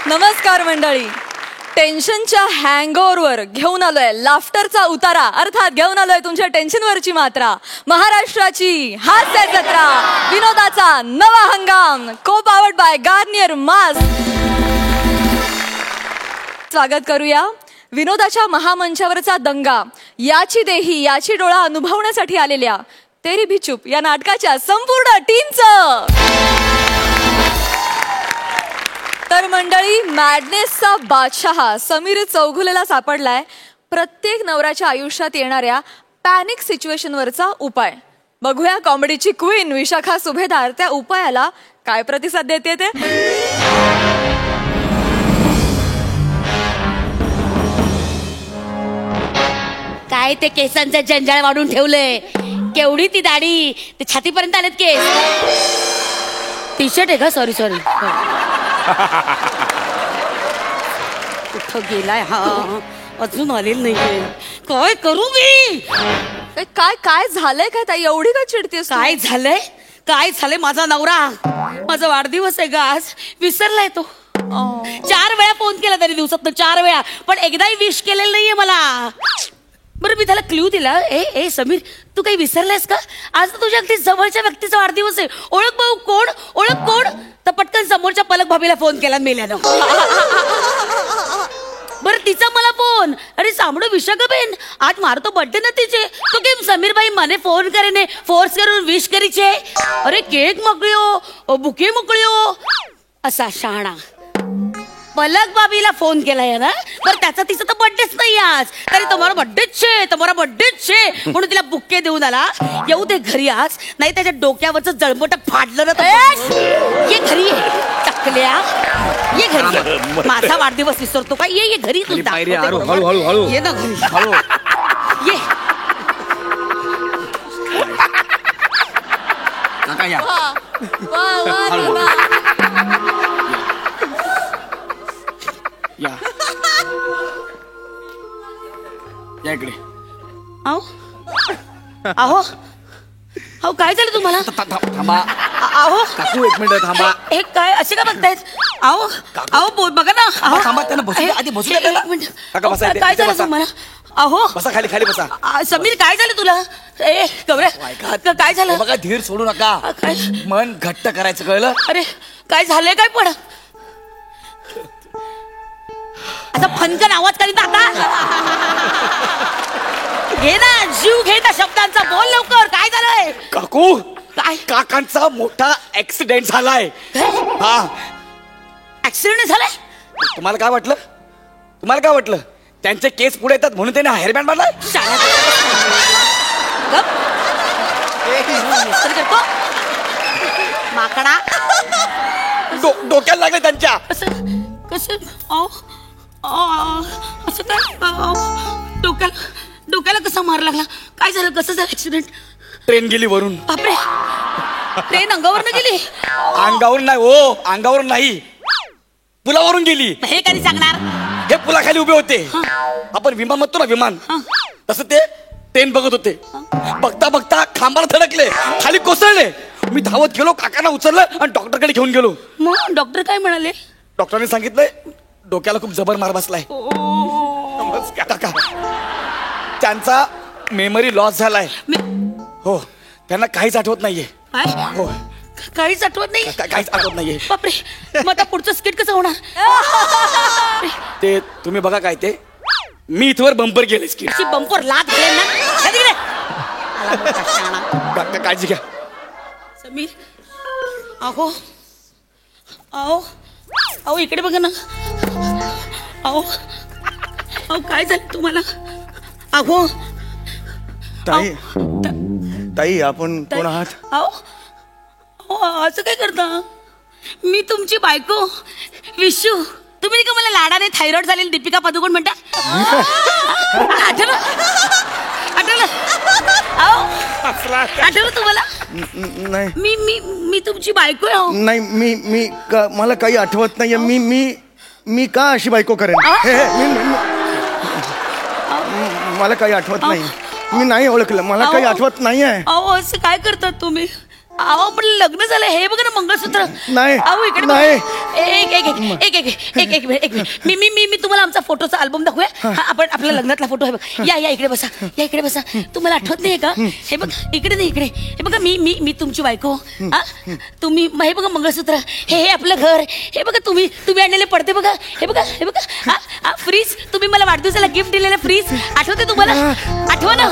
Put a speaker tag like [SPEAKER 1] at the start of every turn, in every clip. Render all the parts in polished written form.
[SPEAKER 1] नमस्कार मंडळी. टेन्शनच्या हँगओव्हरवर घेऊन आलोय लाफ्टरचा उतारा, अर्थात घेऊन आलोय तुमच्या टेन्शनवरची मात्रा. महाराष्ट्राची हास्य जत्रा, विनोदाचा नवा हंगाम, को पावर्ड बाय गार्नियर मास्क. स्वागत करूया विनोदाच्या महामंचावरचा दंगा, याची देही याची डोळा अनुभवण्यासाठी आलेल्या तेरी भी चुप या नाटकाच्या संपूर्ण टीमचं. तर मंडळी, मॅडनेसचा बादशाह समीर चौघुलेला सापडलाय प्रत्येक नवऱ्याच्या आयुष्यात येणाऱ्या पॅनिक सिच्युएशनवरचा उपाय. बघूया कॉमेडीची क्वीन विशाखा सुभेदार त्या उपायाला काय प्रतिसाद देते ते.
[SPEAKER 2] काय ते केसांचे जंजाळ वाढून ठेवले, केवढी ती दाढी, ते छातीपर्यंत आलेत केस. टी शर्ट आहे का? सॉरी कुठं गेलाय हा? अजून आलेलं नाहीये. काय करू मी?
[SPEAKER 1] काय काय झालंय काय ताई, एवढी का चिडतेस?
[SPEAKER 2] काय झालंय? माझा नवरा, माझा वाढदिवस आहे ग आज, विसरलाय तो. 4 वेळा फोन केला तरी दिवसात 4 वेळा, पण एकदाही विश केलेलं नाहीये मला. बरं, मी त्याला क्ल्यू दिला, ए समीर तू काही विसरलायस का? आज तर तुझ्या अगदी जवळच्या व्यक्तीचा वाढदिवस आहे, ओळख भाऊ कोण, ओळख कोण? तर पटकन समोरच्या पलक भाभीला फोन केला मेल्यानं. बरं, तिचा मला फोन, अरे सामडो विशाखाबेन आज मारतो बर्थडे ना तिचे, तो केम समीर भाई मने फोन करेने फोर्स करून विश करीचे. अरे केक मोकळ्यो, बुके मोकळ्यो, असा शहाणा. पलक बाबीला फोन केलाय ना, पण त्याचा तिचा तर बर्थडेच नाही आज. तरी तुम्हाला बर्थडेच छे म्हणून तिला बुक्के देऊन आला. येऊ दे घरी आज, नाही त्याच्या डोक्यावरचं जळमट फाडलं ना. ये घरी ये टकल्या, ये घरी. माझा वाढदिवस विसरतो का? ये घरी तू.
[SPEAKER 3] हळू
[SPEAKER 2] ये ना घरी, ये.
[SPEAKER 3] या इकडे.
[SPEAKER 2] अहो काय झालं तुम्हाला?
[SPEAKER 3] थांबा.
[SPEAKER 2] अहो
[SPEAKER 3] काकू 1 मिनिट थांबा.
[SPEAKER 2] हे काय असे का बघतायत? अहो बघा ना.
[SPEAKER 3] थांबा, त्यांना बसू द्या, आधी बसू द्या त्याला. काका बसा,
[SPEAKER 2] काय झालं तुम्हाला? अहो
[SPEAKER 3] बसा, खाली बसा.
[SPEAKER 2] समीर काय झालं तुला? ए गौऱ्या काय झालं?
[SPEAKER 3] बघा, धीर सोडू नका, मन घट्ट करायचं, कळलं?
[SPEAKER 2] अरे काय झालंय काय? पण आता फनकन आवाज करीत आता. घे ना, जीव घे त्या शब्दांचा, बोल लवकर. काय झालंय
[SPEAKER 3] काकू?
[SPEAKER 2] काय?
[SPEAKER 3] काकांचा मोठा ऍक्सिडेंट झालाय. हा,
[SPEAKER 2] ऍक्सिडेंट झालाय?
[SPEAKER 3] तुम्हाला काय वाटलं? त्यांचे केस पुढे येतात म्हणून त्याने हेअरबँड मारलाय.
[SPEAKER 2] करतो माकडा.
[SPEAKER 3] डोक्याला लागले त्यांच्या.
[SPEAKER 2] कसं असं काय? डोक्याला कसा मार लागला? काय झालं? कसं झालं ऍक्सिडेंट?
[SPEAKER 3] ट्रेन गेली वरून.
[SPEAKER 2] बापरे, ट्रेन अंगावर गेली?
[SPEAKER 3] अंगावरून नाही, पुलावरून गेली.
[SPEAKER 2] हे कधी सांगणार?
[SPEAKER 3] हे पुलाखाली उभे होते, आपण विमान म्हणतो ना, विमान, तसं ते ट्रेन बघत होते. बघता खांबाला धडकले, खाली कोसळले. मी धावत गेलो, काकांना उचललं आणि डॉक्टरकडे घेऊन गेलो.
[SPEAKER 2] मग डॉक्टर काय म्हणाले?
[SPEAKER 3] डॉक्टरांनी सांगितलंय डोक्याला खूप जबर मार बसलाय. काका, त्यांचा मेमरी लॉस झालाय. हो, त्यांना काहीच आठवत नाहीये. हो,
[SPEAKER 2] काहीच आठवत नाही?
[SPEAKER 3] काहीच आठवत नाहीये.
[SPEAKER 2] बापरे, मग आता पुढचं स्किट कसं होणार?
[SPEAKER 3] ते तुम्ही बघा काय ते. मी इथवर बंपर गेले स्किट.
[SPEAKER 2] बंपर लाद घालेल ना.
[SPEAKER 3] काळजी घ्या
[SPEAKER 2] समीर. अहो इकडे बघा ना. अहो काय झालं तुम्हाला?
[SPEAKER 4] ताई आपण कोण आहात?
[SPEAKER 2] असं काय करता? मी तुमची बायको विशू. तुम्ही का मला लाडाने थायरॉइड झालेली दीपिका पदुकोण म्हणता? आठवलं तुम्हाला?
[SPEAKER 4] नाही,
[SPEAKER 2] मी तुमची बायको आहे.
[SPEAKER 4] नाही, मला काही आठवत नाहीये. मी का अशी बायको करेन? मला काही आठवत नाही. मी नाही ओळखलं, मला काही आठवत नाहीये.
[SPEAKER 2] अहो असं काय करतात तुम्ही? अहो पण लग्न झालं हे बघा ना मंगळसूत्र.
[SPEAKER 4] नाही,
[SPEAKER 2] अहो इकडे
[SPEAKER 4] नाही.
[SPEAKER 2] बघा. एक मिनिट. मी तुम्हाला आमचा फोटोचा अल्बम दाखवूया. हा, आपण आपल्या लग्नातला फोटो आहे बघ. या इकडे बसा. या इकडे बसा. तुम्हाला आठवत नाहीये का? हे बघ इकडे नाही इकडे. हे बघा मी तुमची बायको. हा तुम्ही हे बघा मंगळसूत्र. हे आपलं घर. हे बघा तुम्ही आणलेले पडते बघा. हे बघा फ्रीज. तुम्ही मला वाढदिवसाला गिफ्ट दिलेलं फ्रीज आठवते तुम्हाला? आठवा ना.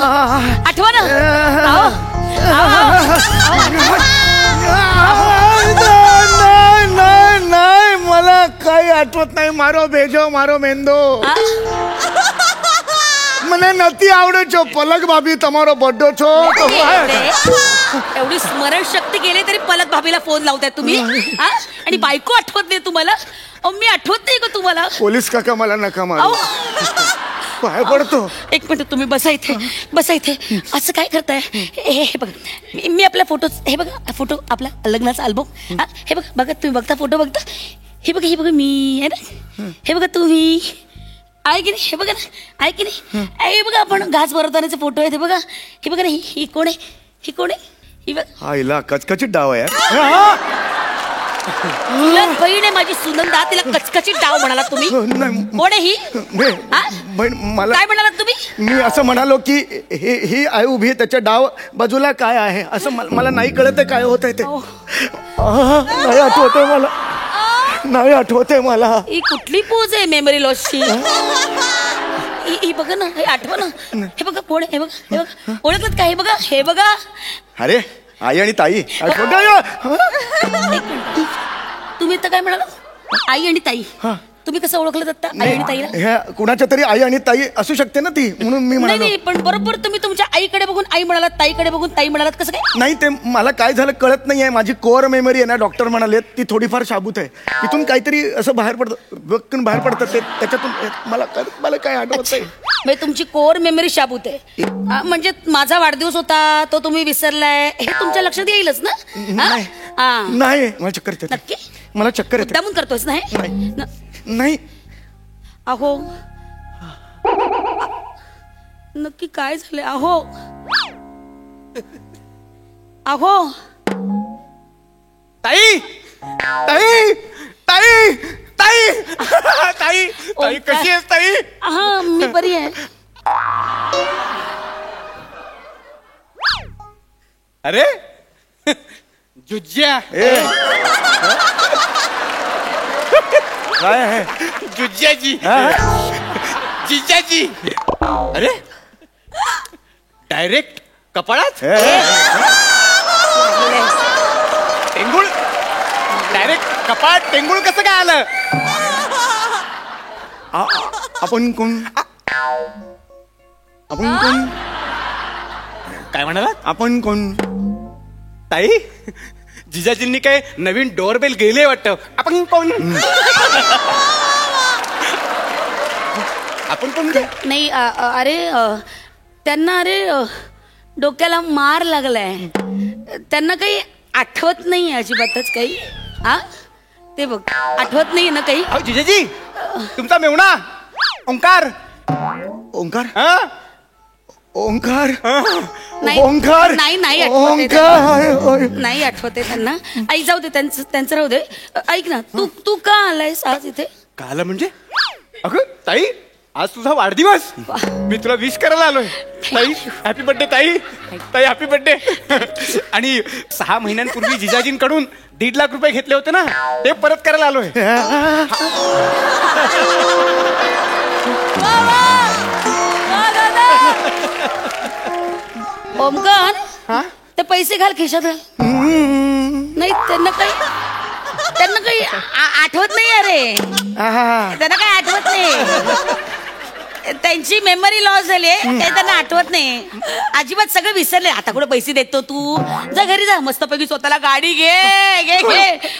[SPEAKER 4] नाही मला काही आठवत नाही. मारो भेजो मारो मेंदो. મને નથી આવડે છો પલક ભાભી તમારો બर्थडे છો તો
[SPEAKER 2] एवढी स्मरणशक्ती गेले तरी पलक भाभीला फोन लावताय तुम्ही. आणि बायको आठवत नाही तुम्हाला? मी आठवत नाही का तुम्हाला?
[SPEAKER 4] पोलीस काका मला नका मारू. पाय पडतो.
[SPEAKER 2] एक मिनिट तुम्ही बसा इथे. असं काय करताय? हे बघा मी आपला फोटो. हे बघा फोटो आपला लग्नाचा अल्बम. हे बघा तुम्ही बघता फोटो बघता. हे बघा मी आहे ना. हे बघा तुम्ही आहे की नाही? हे बघा ना आहे की नाही? हे बघा आपण घास भरवतानाचे फोटो आहेत. हे बघा ना ही कोण आहे? ही बघ
[SPEAKER 4] आईला कचकचित डाव आहे.
[SPEAKER 2] तुला बहीण आहे माझी सुनंदा. तिला कचकचित डाव म्हणाला तुम्ही? कोण आहे ही?
[SPEAKER 4] मला
[SPEAKER 2] काय म्हणालात तुम्ही?
[SPEAKER 4] मी असं म्हणालो की ही आई उभी आहे त्याच्या डाव बाजूला काय आहे असं मला नाही कळत आहे काय होत आहे ते. नाही आठवतंय मला.
[SPEAKER 2] ही कुठली पोज आहे मेमरी लॉसची? ही बघा ना. हे आठवा ना. हे बघा कोण आहे? हे बघा ओळखलं का? हे बघा.
[SPEAKER 4] अरे आई आणि ताई.
[SPEAKER 2] तुम्ही तर काय म्हणाला? आई आणि ताई. तुम्ही कसं ओळखलं आता आई आणि ताईला?
[SPEAKER 4] ह्या कुणाच्या तरी आई आणि ताई असू शकते ना ती म्हणून मी म्हणालो.
[SPEAKER 2] नाही पण बरोबर तुम्ही तुमच्या आईकडे बघून आई म्हणालात, ताईकडे बघून ताई म्हणालात. कसं काय?
[SPEAKER 4] नाही ते मला काय झालं कळत नाहीये. माझी कोअर मेमरी आहे ना डॉक्टर म्हणाले ती थोडीफार शाबूत आहे. तिथून काहीतरी असं बाहेर पडतं ते त्याच्यातून मला काय आठवत आहे.
[SPEAKER 2] म्हणजे तुमची कोर मेमरी शाबूत आहे. म्हणजे माझा वाढदिवस होता तो तुम्ही विसरलाय हे तुमच्या लक्षात येईलच ना?
[SPEAKER 4] नाही मला चक्कर येते.
[SPEAKER 2] नक्की?
[SPEAKER 4] मला चक्कर येते.
[SPEAKER 2] मुद्दामून करतोस ना?
[SPEAKER 4] नाही
[SPEAKER 2] अहो नक्की काय झालंय? अहो
[SPEAKER 3] ताई ताई ताई ताई ताई ताई कशी आहेस ताई?
[SPEAKER 2] हा मी बरी आहे.
[SPEAKER 3] अरे जुज्या.
[SPEAKER 4] काय आहे?
[SPEAKER 3] जुज्जाजी. जिजाजी. अरे डायरेक्ट कपाळात टेंगुळ. डायरेक्ट कपाळात टेंगुळ कसं काय आलं?
[SPEAKER 4] आपण कोण?
[SPEAKER 3] काय म्हणालात?
[SPEAKER 4] आपण कोण?
[SPEAKER 3] ताई जिजाजींनी काय नवीन डोअरबेल गेले वाटतं. आपण कोण? आपण कोण?
[SPEAKER 2] नाही अरे त्यांना डोक्याला मार लागलाय. त्यांना काही आठवत नाही अजिबातच काही. ते बघ आठवत नाही ना काही.
[SPEAKER 3] जिजाजी तुमचा मेवणा ओंकार.
[SPEAKER 4] ओंकार
[SPEAKER 2] नाही
[SPEAKER 4] ओंकार
[SPEAKER 2] नाही
[SPEAKER 4] ओंकार
[SPEAKER 2] नाही आठवते त्यांना. आई जाऊ दे त्यांचं राहू दे. ऐक ना तू का आलायस आज इथे?
[SPEAKER 3] का आलं म्हणजे? अगं ताई आज तुझा वाढदिवस. मी तुला विश करायला आलोय. ताई हॅपी बर्थडे ताई. ताई हॅपी बर्थडे. आणि 6 महिन्यांपूर्वी जिजाजींकडून 1.5 लाख रुपये घेतले होते ना ते परत करायला आलोय.
[SPEAKER 2] ओमकार ते पैसे घाल खिशात. नाही त्यांना काही आठवत नाही. अरे त्यांना काही आठवत नाही. त्यांची मेमरी लॉस झाली आहे. त्यांना आठवत नाही अजिबात. सगळं विसरले. आता कुठे पैसे देतो तू? जा घरी जा मस्तपैकी स्वतःला गाडी घे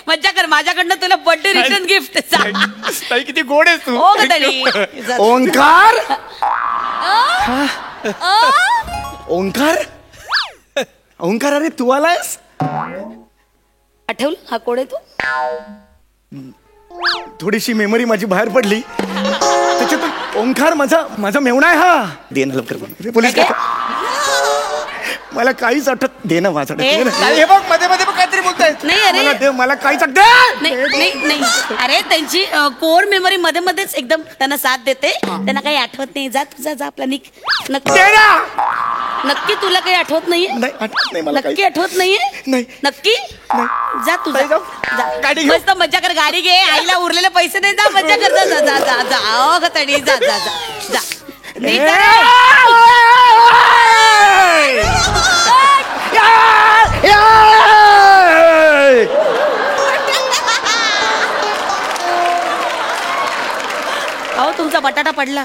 [SPEAKER 2] मज्जा कर. माझ्याकडनं तुला बर्थडे रिटर्न गिफ्ट.
[SPEAKER 3] ताई किती गोड आहेस तू.
[SPEAKER 2] हो ग तरी.
[SPEAKER 4] ओंकार ओंकार अरे तू आलायस?
[SPEAKER 2] आठवलं हा कोण आहे तू?
[SPEAKER 4] थोडीशी मेमरी माझी बाहेर पडली त्याच्यातून. ओंकार माझा मेवणा आहे. हा दे ना लवकर पोलीस काका. मला काहीच आठवत दे ना माझं
[SPEAKER 2] ए,
[SPEAKER 4] हे बघ मध्ये मध्ये काहीतरी बोलतायत
[SPEAKER 2] नाही, अरे.
[SPEAKER 4] मला दे, मला काहीच आठवत
[SPEAKER 2] नाही अरे त्यांची कोर मेमरी मध्ये मध्येच एकदम त्यांना साथ देते. त्यांना काही आठवत नाही. जा तुझा जा आपला निक. नक्की तुला काही आठवत नाहीये?
[SPEAKER 4] नाही आठवत नाही मला
[SPEAKER 2] नक्की
[SPEAKER 4] काही.
[SPEAKER 2] आठवत नाहीये?
[SPEAKER 4] नाही.
[SPEAKER 2] नक्की जा तुझा
[SPEAKER 4] नाही जाऊ. गाडी घेऊ.
[SPEAKER 2] मस्त मजा कर. गाडी घे. आईला उरलेले पैसे नाही. जा मजा कर. जा जा जा जा ओ गतडी जा जा जा जा नीट जा रे. अहो तुमचा बटाटा पडला.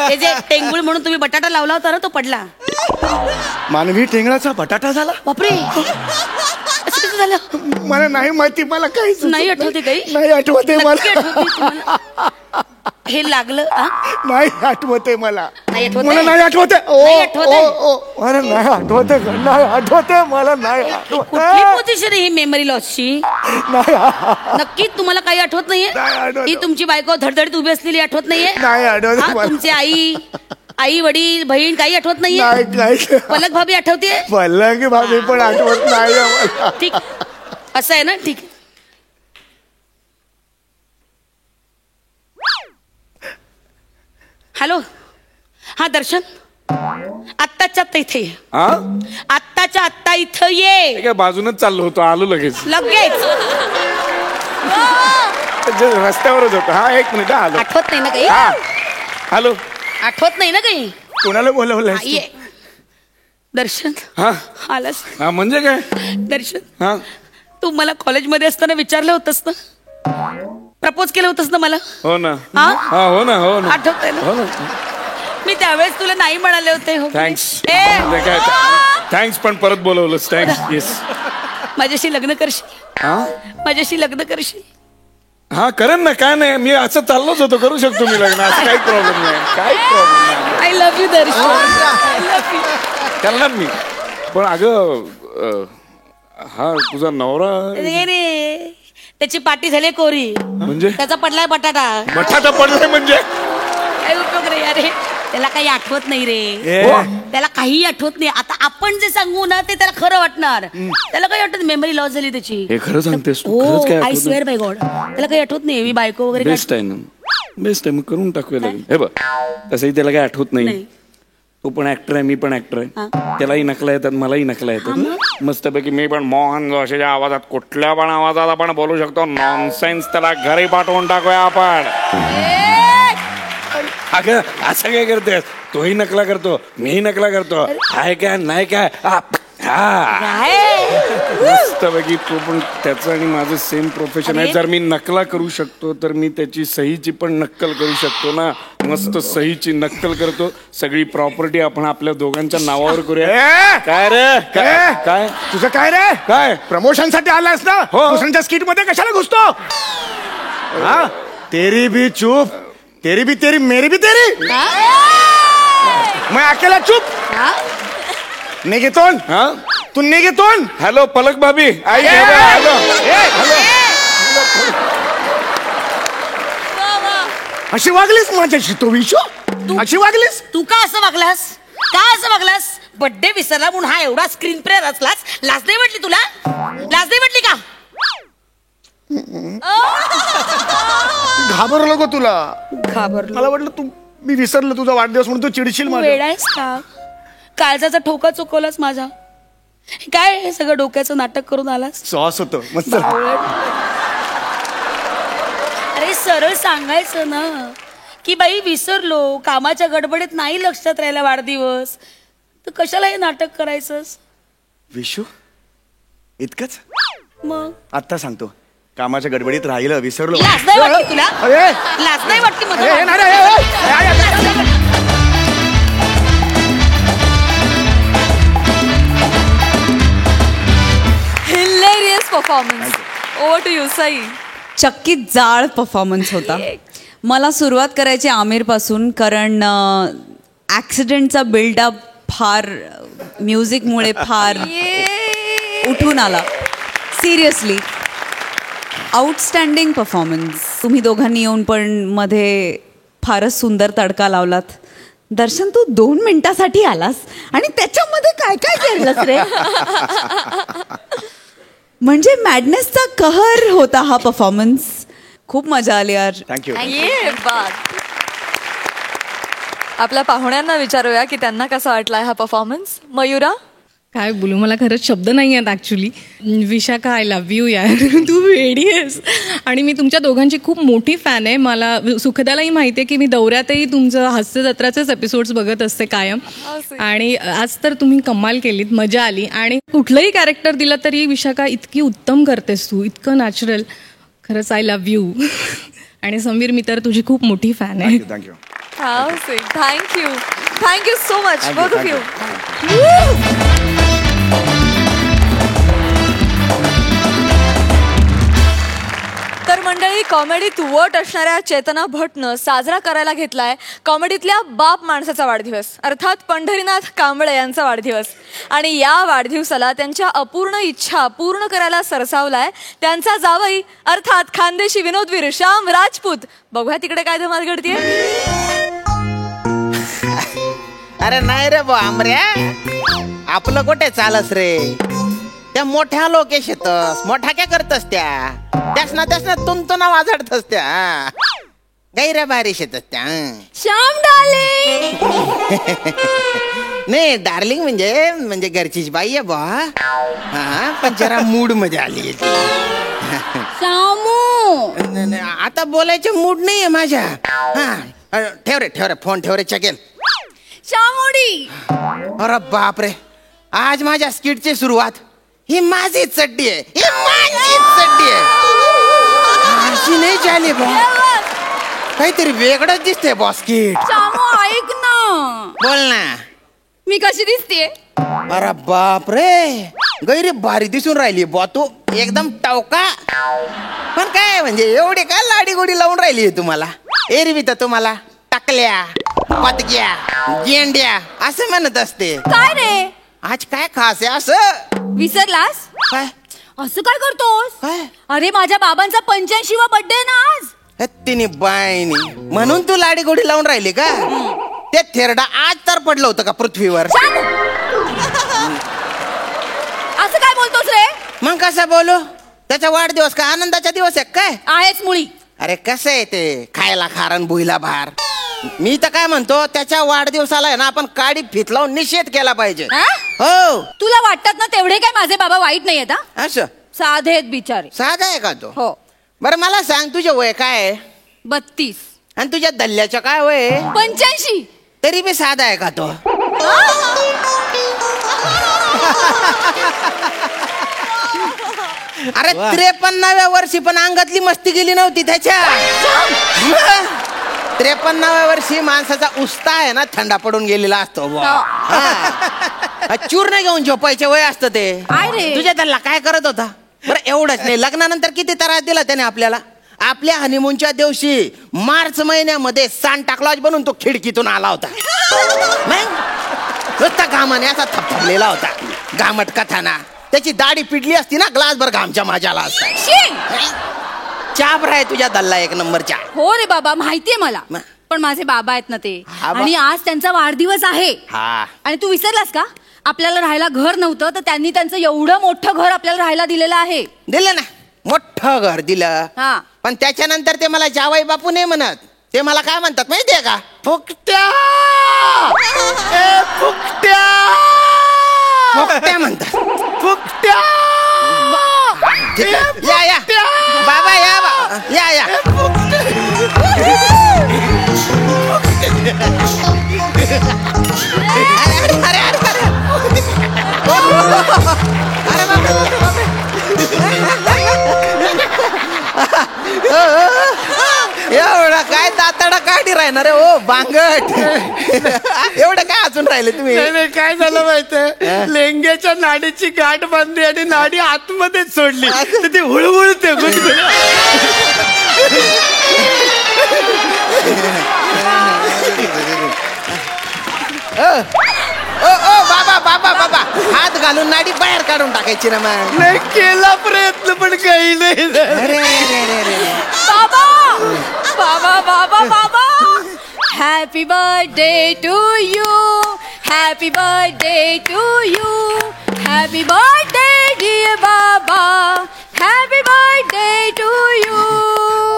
[SPEAKER 2] ते जे टेंगुळ म्हणून तुम्ही बटाटा लावला होता ना तो पडला.
[SPEAKER 4] मानवी टेंगळाचा बटाटा झाला.
[SPEAKER 2] बापरे असं कसं झालं?
[SPEAKER 4] मला नाही माहिती. मला काहीच
[SPEAKER 2] नाही आठवते काही?
[SPEAKER 4] नाही आठवते
[SPEAKER 2] नक्की
[SPEAKER 4] मला.
[SPEAKER 2] आठवत नाही तुम्हाला? हे लागलं आ?
[SPEAKER 4] नाही आठवते मला.
[SPEAKER 2] नाही आठवते?
[SPEAKER 4] मला नाही आठवते.
[SPEAKER 2] नाही आठवते?
[SPEAKER 4] मला नाही आठवते. नाही आठवते. मला नाही
[SPEAKER 2] कुठली
[SPEAKER 4] आठवते.
[SPEAKER 2] पोझिशन आहे ही मेमरी लॉसची?
[SPEAKER 4] नाही
[SPEAKER 2] नक्की तुम्हाला काही आठवत
[SPEAKER 4] नाही
[SPEAKER 2] नाहीये?
[SPEAKER 4] आठवत.
[SPEAKER 2] ही तुमची बायको धडधडीत उभी असलेली आठवत नाहीये?
[SPEAKER 4] नाही आठवत
[SPEAKER 2] हा,
[SPEAKER 4] मला.
[SPEAKER 2] तुमची आई वडील बहीण काही आठवत नाहीये?
[SPEAKER 4] नाही काही.
[SPEAKER 2] पलक भाभी आठवते?
[SPEAKER 4] पल्लकी भाभी पण आठवत नाही मला.
[SPEAKER 2] ठीक असं आहे ना. ठीक हॅलो. हा दर्शन आत्ताच्या आत्ता इथे ये.
[SPEAKER 5] हा
[SPEAKER 2] आत्ताच्या आत्ता इथं ये.
[SPEAKER 5] काय बाजूनच चाललो होतो आलो लगेच
[SPEAKER 2] लगेच.
[SPEAKER 5] रस्त्यावरच होतो. हा 1 मिनिट आलो.
[SPEAKER 2] आठवत नाही ना काही?
[SPEAKER 5] हा हॅलो.
[SPEAKER 2] आठवत नाही ना काही?
[SPEAKER 4] कोणाला बोलवलंय?
[SPEAKER 2] हा, ये दर्शन.
[SPEAKER 5] हा
[SPEAKER 2] आलास
[SPEAKER 5] हा म्हणजे काय?
[SPEAKER 2] दर्शन.
[SPEAKER 5] हा
[SPEAKER 2] तू मला कॉलेजमध्ये असताना विचारलं होतंस ना? प्रपोज केलं होतंस ना मला?
[SPEAKER 5] हो ना.
[SPEAKER 2] हा?
[SPEAKER 5] हा हो ना हो ना
[SPEAKER 2] आठवतंय ना?
[SPEAKER 5] हो ना.
[SPEAKER 2] मी त्यावेळेस तुला नाही म्हणाले होते. हो की नाही?
[SPEAKER 5] थँक्स.
[SPEAKER 2] ए,
[SPEAKER 5] काय थँक्स पण परत बोलवलंस. थँक्स. येस.
[SPEAKER 2] माझ्याशी लग्न करशील?
[SPEAKER 5] हा
[SPEAKER 2] माझ्याशी लग्न करशील?
[SPEAKER 5] हा करेन ना. काय नाही मी असं चाललोच होतो. करू शकतो मी लग्न. असं काही प्रॉब्लेम नाही. काही प्रॉब्लेम नाही.
[SPEAKER 2] I love you Darshan. I love you.
[SPEAKER 5] करणार मी. पण अगं हा तुझा नवरा
[SPEAKER 2] रे त्याची पाटी झाली कोरी.
[SPEAKER 5] म्हणजे
[SPEAKER 2] त्याचा पडलाय बटाटा.
[SPEAKER 5] बटाटा पडलाय म्हणजे
[SPEAKER 2] काय उपयोग रे अरे. त्याला काही आठवत नाही रे.
[SPEAKER 5] हो.
[SPEAKER 2] त्याला काही आठवत नाही. आता आपण जे सांगू ना ते त्याला खरं वाटणार. त्याला काही आठवत. मेमरी लॉस झाली त्याची.
[SPEAKER 5] हे खरं सांगतेस तू?
[SPEAKER 2] हो
[SPEAKER 5] खरंच काय
[SPEAKER 2] आय
[SPEAKER 5] आठवत
[SPEAKER 2] स्वेअर बाय गॉड. त्याला काही आठवत नाही. मी बायको वगैरे
[SPEAKER 5] बेस्ट आहे ना. बेस्ट आहे. मग करून टाकूया लागेल. हे बघ तसंही त्याला काय आठवत नाही.
[SPEAKER 2] नाही.
[SPEAKER 5] तो पण ऍक्टर आहे. मी पण ऍक्टर आहे. त्यालाही नकला येतात मलाही नकला येतात. मस्तपैकी मी पण मोहन जोशीच्या आवाजात कुठल्या पण आवाजात आपण बोलू शकतो. नॉनसेन्स त्याला घरी पाठवून टाकूया आपण. अगं असं काय करतेस? तोही नकला करतो मीही नकला करतो. आहे काय नाही काय? मस्तपैकी तो पण त्याचं आणि माझं सेम प्रोफेशन आहे.
[SPEAKER 2] अरे.
[SPEAKER 5] जर मी नकला करू शकतो तर मी त्याची सहीची पण नक्कल करू शकतो ना. मस्त सहीची नक्कल करतो. सगळी प्रॉपर्टी आपण आपल्या दोघांच्या नावावर करूया. काय रे काय
[SPEAKER 4] तुझं काय रे?
[SPEAKER 5] काय
[SPEAKER 4] प्रमोशन साठी आलास ना?
[SPEAKER 5] हो.
[SPEAKER 4] दुसऱ्यांच्या स्किट मध्ये कशाला घुसतो? हा तेरी भी चूप तेरी भी तेरी मेरी भी तेरी. मैं अकेला चुप. निघेतोन
[SPEAKER 5] हा
[SPEAKER 4] तू निघेतोन.
[SPEAKER 5] हॅलो पलक भाभी आई हॅलो
[SPEAKER 4] अशी वागलीस माझ्याशी तो विशो? अशी वागलीस?
[SPEAKER 2] तू का असं वागलास? का असं वागलास? बर्थडे विसरला म्हणून हा एवढा स्क्रीन प्ले रचलास. लाज नाही वाटली तुला? लाज नाही वाटली का?
[SPEAKER 4] घाबरलो गो तुला.
[SPEAKER 2] घाबरलो.
[SPEAKER 4] मला वाटलं तू मी विसरलो तुझा वाढदिवस म्हणून तू चिडशील माझ्या.
[SPEAKER 2] वेडायस का? काळजाचा ठोका चुकवलास माझा. काय हे सगळं डोक्याचं नाटक करून आलास?
[SPEAKER 4] सॉस होतं मस्त.
[SPEAKER 2] अरे सरळ सांगायचं ना की बाई विसरलो, कामाच्या गडबडीत नाही लक्षात राहिला वाढदिवस, तर कशाला हे नाटक करायचंस?
[SPEAKER 4] विशू इतकंच?
[SPEAKER 2] मग
[SPEAKER 4] आता सांगतो. कामाच्या गडबडीत राहिलं विसरलो.
[SPEAKER 2] लाज नाही वाटली तुला?
[SPEAKER 4] अरे
[SPEAKER 2] लाज नाही वाटली
[SPEAKER 4] अरे,
[SPEAKER 2] मला?
[SPEAKER 4] नाही, नाही,
[SPEAKER 1] hilarious performance. Over to you Sai.
[SPEAKER 6] चक्कीत जाळ परफॉर्मन्स होता. मला सुरुवात करायची आमिर पासून, कारण ऍक्सिडेंटचा बिल्डअप फार म्युझिकमुळे फार उठून आला. Seriously outstanding performance. तुम्ही दोघांनी येऊन पण मध्ये फारच सुंदर तडका लावलात. दर्शन तू 2 मिनिटासाठी आलास आणि त्याच्यामध्ये काय काय केलंस रे. म्हणजे मॅडनेसचा कहर होता हा परफॉर्मन्स. खूप मजा आली यार.
[SPEAKER 4] थँक्यू.
[SPEAKER 1] ये बात. आपल्या पाहुण्यांना विचारूया की त्यांना कसा वाटलाय हा परफॉर्मन्स. मयुरा.
[SPEAKER 7] काय बोलू, मला खरंच शब्द नाही आहेत actually. Vishakha, I love you यार. तू वेडी आहेस. आणि मी तुमच्या दोघांची खूप मोठी फॅन आहे. मला सुखदालाही माहिती आहे की मी दौऱ्यातही तुमचं हास्य जत्राचेच एपिसोड्स बघत असते कायम. आणि आज तर तुम्ही कमाल केलीत, मजा आली. आणि कुठलंही कॅरेक्टर दिलं तरी विशाखा इतकी उत्तम करतेस तू, इतकं नॅचरल. खरंच आय लव्ह यू. आणि समीर, मी तर तुझी खूप मोठी फॅन आहे.
[SPEAKER 4] Thank you.
[SPEAKER 1] Thank you so much both of you. तर मंडळी, कॉमेडीत वट असणाऱ्या चेतना भटनं साजरा करायला घेतलाय कॉमेडीतल्या बाप माणसाचा वाढदिवस, अर्थात पंढरीनाथ कांबळे यांचा वाढदिवस. आणि या वाढदिवसाला त्यांच्या अपूर्ण इच्छा पूर्ण करायला सरसावलाय त्यांचा जावई, अर्थात खानदेशी विनोदवीर श्याम राजपूत. बघूया तिकडे काय धमाल घडतीये.
[SPEAKER 8] अरे नाही रे बा आमऱ्या, आपलं कुठे चालस रे. त्या मोठ्या लोकेश येतस, मोठ्या काय करतस त्यास ना तुमचं नाव वाजडतस त्या गैऱ्या बारीश येतस त्या.
[SPEAKER 2] श्याम डार्लिंग.
[SPEAKER 8] नाही डार्लिंग म्हणजे घरचीच बाई आहे बा. हा पण जरा मूड मध्ये आली.
[SPEAKER 2] श्यामू,
[SPEAKER 8] आता बोलायचे मूड नाहीये माझ्या. हा ठेव रे फोन ठेव रे चकेल.
[SPEAKER 2] श्यामोडी.
[SPEAKER 8] अरे बापरे, आज माझ्या स्किटची सुरुवात ही माझी चड्डी आहे, ही माझी चड्डी आहे. अशी नाही झाली बा, काहीतरी वेगळंच दिसते बॉस स्किट.
[SPEAKER 2] श्यामू ऐक ना.
[SPEAKER 8] बोल ना.
[SPEAKER 2] मी कशी दिसते?
[SPEAKER 8] अरे बापरे, गैरी भारी दिसून राहिली बा तू, एकदम टवका. पण काय म्हणजे एवढी काय लाडी गोडी लावून राहिली तुम्हाला. एरवी तर तुम्हाला टाकल्या, पतक्या, गेंड्या असं म्हणत असते.
[SPEAKER 2] काय रे,
[SPEAKER 8] आज काय खास आहे असं?
[SPEAKER 2] विसरलास?
[SPEAKER 8] काय
[SPEAKER 2] असं काय करतोस?
[SPEAKER 8] काय?
[SPEAKER 2] अरे माझ्या बाबांचा 85वा बर्थडे ना आज.
[SPEAKER 8] तिने बायनी म्हणून तू लाडी गोडी लावून राहिली का? ते थेरडा आज तर पडलं होतं का पृथ्वीवर?
[SPEAKER 2] असं काय बोलतोस रे?
[SPEAKER 8] मग कसं बोलू? त्याचा वाढदिवस का आनंदाचा दिवस आहे काय?
[SPEAKER 2] आहेच मुळी.
[SPEAKER 8] अरे कसं आहे ते, खायला खारण भुईला भार. मी तर काय म्हणतो, त्याच्या वाढदिवसाला आहे ना आपण काडी फित लावून निषेध केला पाहिजे. हो.
[SPEAKER 2] तुला वाटतात ना तेवढे काय माझे बाबा वाईट नाही आहेत?
[SPEAKER 8] असं
[SPEAKER 2] साधे आहेत बिचारे.
[SPEAKER 8] साधा आहे का तो?
[SPEAKER 2] हो.
[SPEAKER 8] बरं मला सांग, तुझे वय काय आहे?
[SPEAKER 2] 32.
[SPEAKER 8] आणि तुझ्या दल्ल्याचं काय वय?
[SPEAKER 2] 85.
[SPEAKER 8] तरी बी साधा आहे का तो? अरे 53व्या वर्षी पण अंगातली मस्ती गेली नव्हती त्याच्या. 53व्या वर्षी माणसाचा उस्ता आहे ना थंडा पडून गेलेला असतो. चूर्ण घेऊन झोपायचे वय असतं ते. तुझ्या त्याला काय करत होता? बरं एवढंच नाही, लग्नानंतर किती त्रास दिला त्याने आपल्याला. आपल्या हनीमूनच्या दिवशी मार्च महिन्यामध्ये सांता क्लॉज बनून तो खिडकीतून आला होता. नुसता घामाने असा थपथपलेला होता, घामट कथाना. त्याची दाढी पिडली असती ना ग्लासभर घामच्या माझ्याला असता. चाप राय तुझ्या दल्ला एक नंबरच्या.
[SPEAKER 2] हो रे बाबा, माहितीये मला. पण माझे बाबा आहेत ना ते, आणि आज त्यांचा वाढदिवस आहे. आणि तू विसरलास का? आपल्याला राहायला घर नव्हतं तर त्यांनी त्यांचं एवढं मोठं घर आपल्याला राहायला दिलेलं आहे.
[SPEAKER 8] दिलं ना, मोठं घर दिलं. पण त्याच्यानंतर ते मला जावई बापू नाही म्हणत, ते मला काय म्हणतात माहितीये का? फुकट्या. फुकट्या फुकट्या म्हणतात. फुकट्या. या या बाबा, या या. एवढा काय दाताडा काढी राहणार ओ बांगट. एवढं काय अजून राहिले तुम्ही?
[SPEAKER 9] काय झालं माहितीये, लेंग्याच्या नाडीची गाठ बांधली आणि नाडी आतमध्येच सोडली, तर ती हुळहुळते.
[SPEAKER 8] बाबा बाबा बाबा, हात घालून नाडी बाहेर काढून टाकायची ना. मग
[SPEAKER 9] नाही केला प्रयत्न पण काही नाही.
[SPEAKER 2] बाबा बाबा बाबा बाबा,
[SPEAKER 1] happy birthday to you, happy birthday to you, happy birthday dear बाबा, हॅपी बर्थडे टू यू.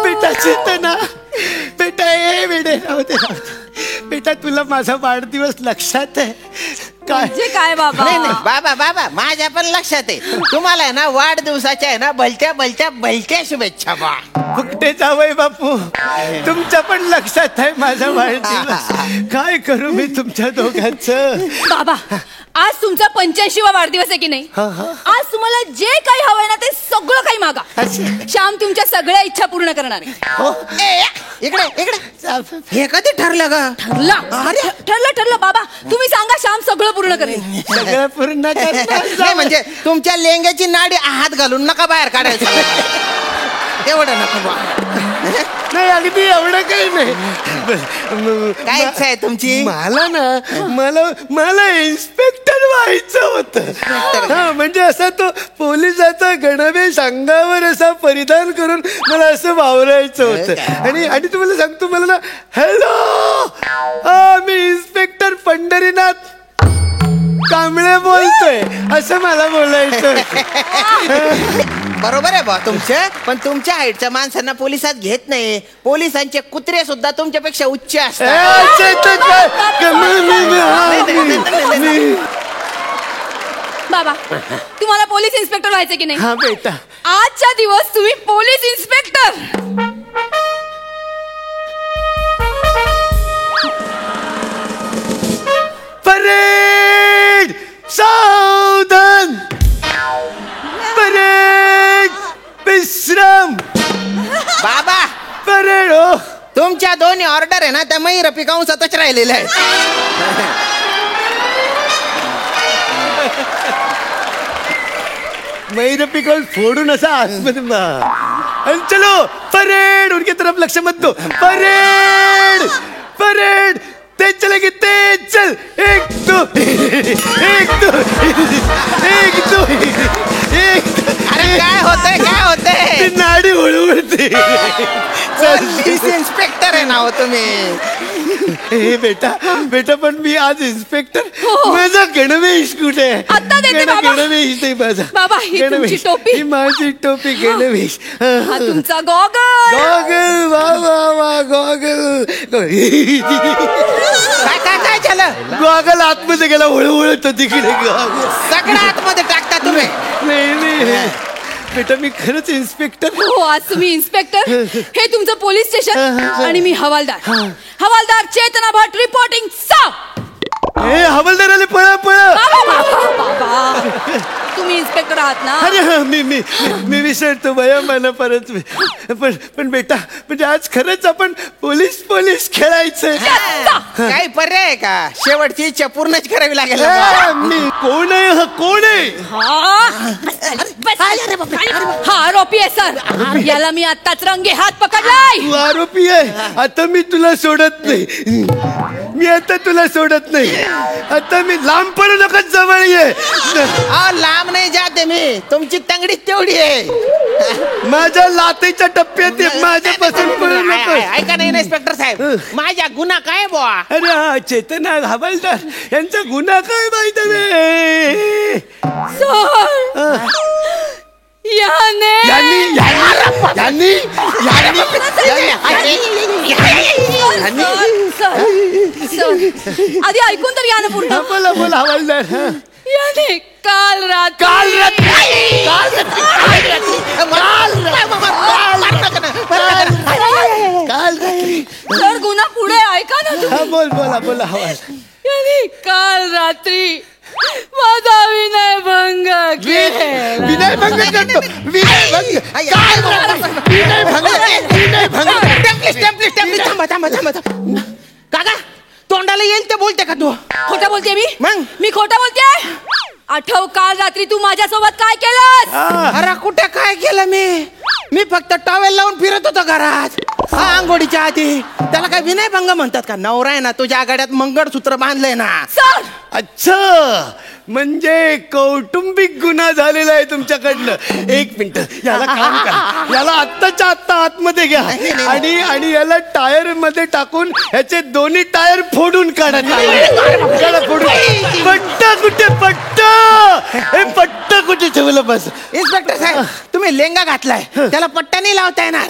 [SPEAKER 9] बेटा चेतना, बेटा ए बेटे राहू दे. बेटा तुला माझा वाढदिवस लक्षात आहे काय?
[SPEAKER 1] म्हणजे काय बाबा?
[SPEAKER 8] नाही नाही बाबा बाबा माझ्या पण लक्षात आहे. तुम्हाला आहे ना वाढदिवसाच्या आहे ना भलत्या भलत्या भलत्या शुभेच्छा बा.
[SPEAKER 9] फुकटे जावई बापू, तुमच्या पण लक्षात आहे माझा वाढदिवस. काय करू मी तुमच्या दोघांचं?
[SPEAKER 1] बाबा आज तुमचा 85वा वाढदिवस आहे की नाही? आज तुम्हाला जे काही हवंय ना ते सगळं काही मागा. श्याम तुमच्या सगळ्या इच्छा पूर्ण करणार आहे.
[SPEAKER 8] इकडे इकडे हे कधी ठरलं ग?
[SPEAKER 1] ठरलं बाबा. तुम्ही सांगा, श्याम सगळं पूर्ण करेल.
[SPEAKER 9] सगळं पूर्ण करणार.
[SPEAKER 8] नाही म्हणजे तुमच्या लेंग्याची नाडी हात घालून नका बाहेर काढायचं. एवढं नका बा.
[SPEAKER 9] नाही अगदी एवढं काही नाही.
[SPEAKER 8] काय इच्छा आहे तुमची?
[SPEAKER 9] मला ना मला इन्स्पेक्टर व्हायचं होतं. हा म्हणजे असा तो पोलिसाचा गणवेश अंगावर असा परिधान करून मला असं वावरायचं होतं. आणि तुम्हाला सांगतो मला ना, हॅलो मी इन्स्पेक्टर पंढरीनाथ कांबळे बोलतोय असं मला बोलायचं.
[SPEAKER 8] बरोबर आहे बा तुमचं, पण तुमच्या हाईटच्या माणसांना पोलिसात घेत नाही. पोलिसांचे कुत्रे सुद्धा तुमच्यापेक्षा उच्च असतात.
[SPEAKER 1] बाबा तुम्हाला पोलीस इन्स्पेक्टर व्हायचे की नाही?
[SPEAKER 9] हा बेटा.
[SPEAKER 1] आजचा दिवस तुम्ही पोलीस इन्स्पेक्टर.
[SPEAKER 9] परेड सावधान, परेड विश्राम.
[SPEAKER 8] बाबा
[SPEAKER 9] परेड हो.
[SPEAKER 8] तुमच्या दोन्ही ऑर्डर आहे ना त्या मयूर पिकांसातच राहिलेल्या आहेत.
[SPEAKER 9] मैर पिकल फोडून असा आतमध्ये. चलो परेड उनके तरफ लक्ष्य मत दो. परेड परेड तेज चलेगी तेज चल. एक दो एक दो एक दो एक.
[SPEAKER 8] अरे काय होतंय?
[SPEAKER 9] नाडी उडते.
[SPEAKER 8] पोलीस इन्स्पेक्टर आहे ना हो तुम्ही.
[SPEAKER 9] हे बेटा पण मी आज इन्स्पेक्टर. माझा गणवेश कुठे?
[SPEAKER 1] आता देते बाबा.
[SPEAKER 9] गणवेश नाही माझा.
[SPEAKER 1] बाबा, ही तुमची टोपी.
[SPEAKER 9] ही माझी टोपी गणवेश.
[SPEAKER 1] हा तुमचा गॉगल.
[SPEAKER 9] गॉगल वा वा वा गॉगल.
[SPEAKER 8] काय झालं?
[SPEAKER 9] गॉगल आतमध्ये गेला हळूहळू तिकडे.
[SPEAKER 8] सगळं आतमध्ये टाकता तुम्ही.
[SPEAKER 9] नाही बेटा मी खरंच इन्स्पेक्टर.
[SPEAKER 1] हो आज तुम्ही इन्स्पेक्टर, हे तुमचं पोलीस स्टेशन आणि मी हवालदार चेतना भट रिपोर्टिंग.
[SPEAKER 9] हे हवालदार आले. पळा
[SPEAKER 1] तुम्ही इन्स्पेक्टर आहात ना?
[SPEAKER 9] अरे हा मी विसरतो भया मला परत. पण बेटा म्हणजे आज खरंच आपण पोलीस खेळायचं.
[SPEAKER 8] काही पर्याय आहे का? शेवटची इच्छा पूर्णच करावी लागेल.
[SPEAKER 9] मी कोण आहे? कोण आहे?
[SPEAKER 1] हा आरोपी आहे सर. याला मी आत्ताच रंगे हात पकडलाय.
[SPEAKER 9] तू आरोपी आहे? आता मी तुला सोडत नाही. आता मी लांब पडू नका, जवळ ये.
[SPEAKER 8] लांब नाही जाते मी. तुमची तंगडी तेवढी आहे.
[SPEAKER 9] माझ्या लातेच्या टप्प्यात माझ्यापासून पडू नका.
[SPEAKER 8] ऐका नाही इन्स्पेक्टर साहेब, माझ्या गुन्हा काय बुवा?
[SPEAKER 9] अरे हा चेतना हवालदार यांचा गुन्हा काय माहिती आहे?
[SPEAKER 1] आधी ऐकून तर या ना पूर्ण.
[SPEAKER 9] बोला हवालदार.
[SPEAKER 1] याने काल सर गुन्हा पुढे ऐका ना.
[SPEAKER 9] बोला हवालदार.
[SPEAKER 1] याने काल रात्री माझा विनयभंग केला.
[SPEAKER 9] विनयभंग करतो.
[SPEAKER 8] काका तोंडाला येईल ते बोलते का तू?
[SPEAKER 1] खोटं बोलते मी?
[SPEAKER 8] मग?
[SPEAKER 1] मी खोटं बोलते? आठव काल रात्री तू माझ्यासोबत काय केलंस?
[SPEAKER 8] अरे कुठे काय केलं मी फक्त टॉवेल लावून फिरत होतो घरात. हा आंघोळीच्या आधी. त्याला काय विनयभंग म्हणतात का? नवरा आहे ना तुझ्या आघाड्यात मंगळसूत्र बांधलंय ना.
[SPEAKER 1] सर
[SPEAKER 9] अच्छा, म्हणजे कौटुंबिक गुन्हा झालेला आहे तुमच्याकडनं. एक मिनिट, याला काम करा, याला आत्ताच्या आत्ता आतमध्ये घ्या आणि याला टायर मध्ये टाकून ह्याचे दोन्ही टायर फोडून काढा. याला फोडून. पट्टा कुठे, पट्टा? हे पट्टा कुठे ठेवलं? बस
[SPEAKER 8] इन्स्पेक्टर साहेब, तुम्ही लेंगा घातलाय, त्याला पट्टा नाही लावता येणार.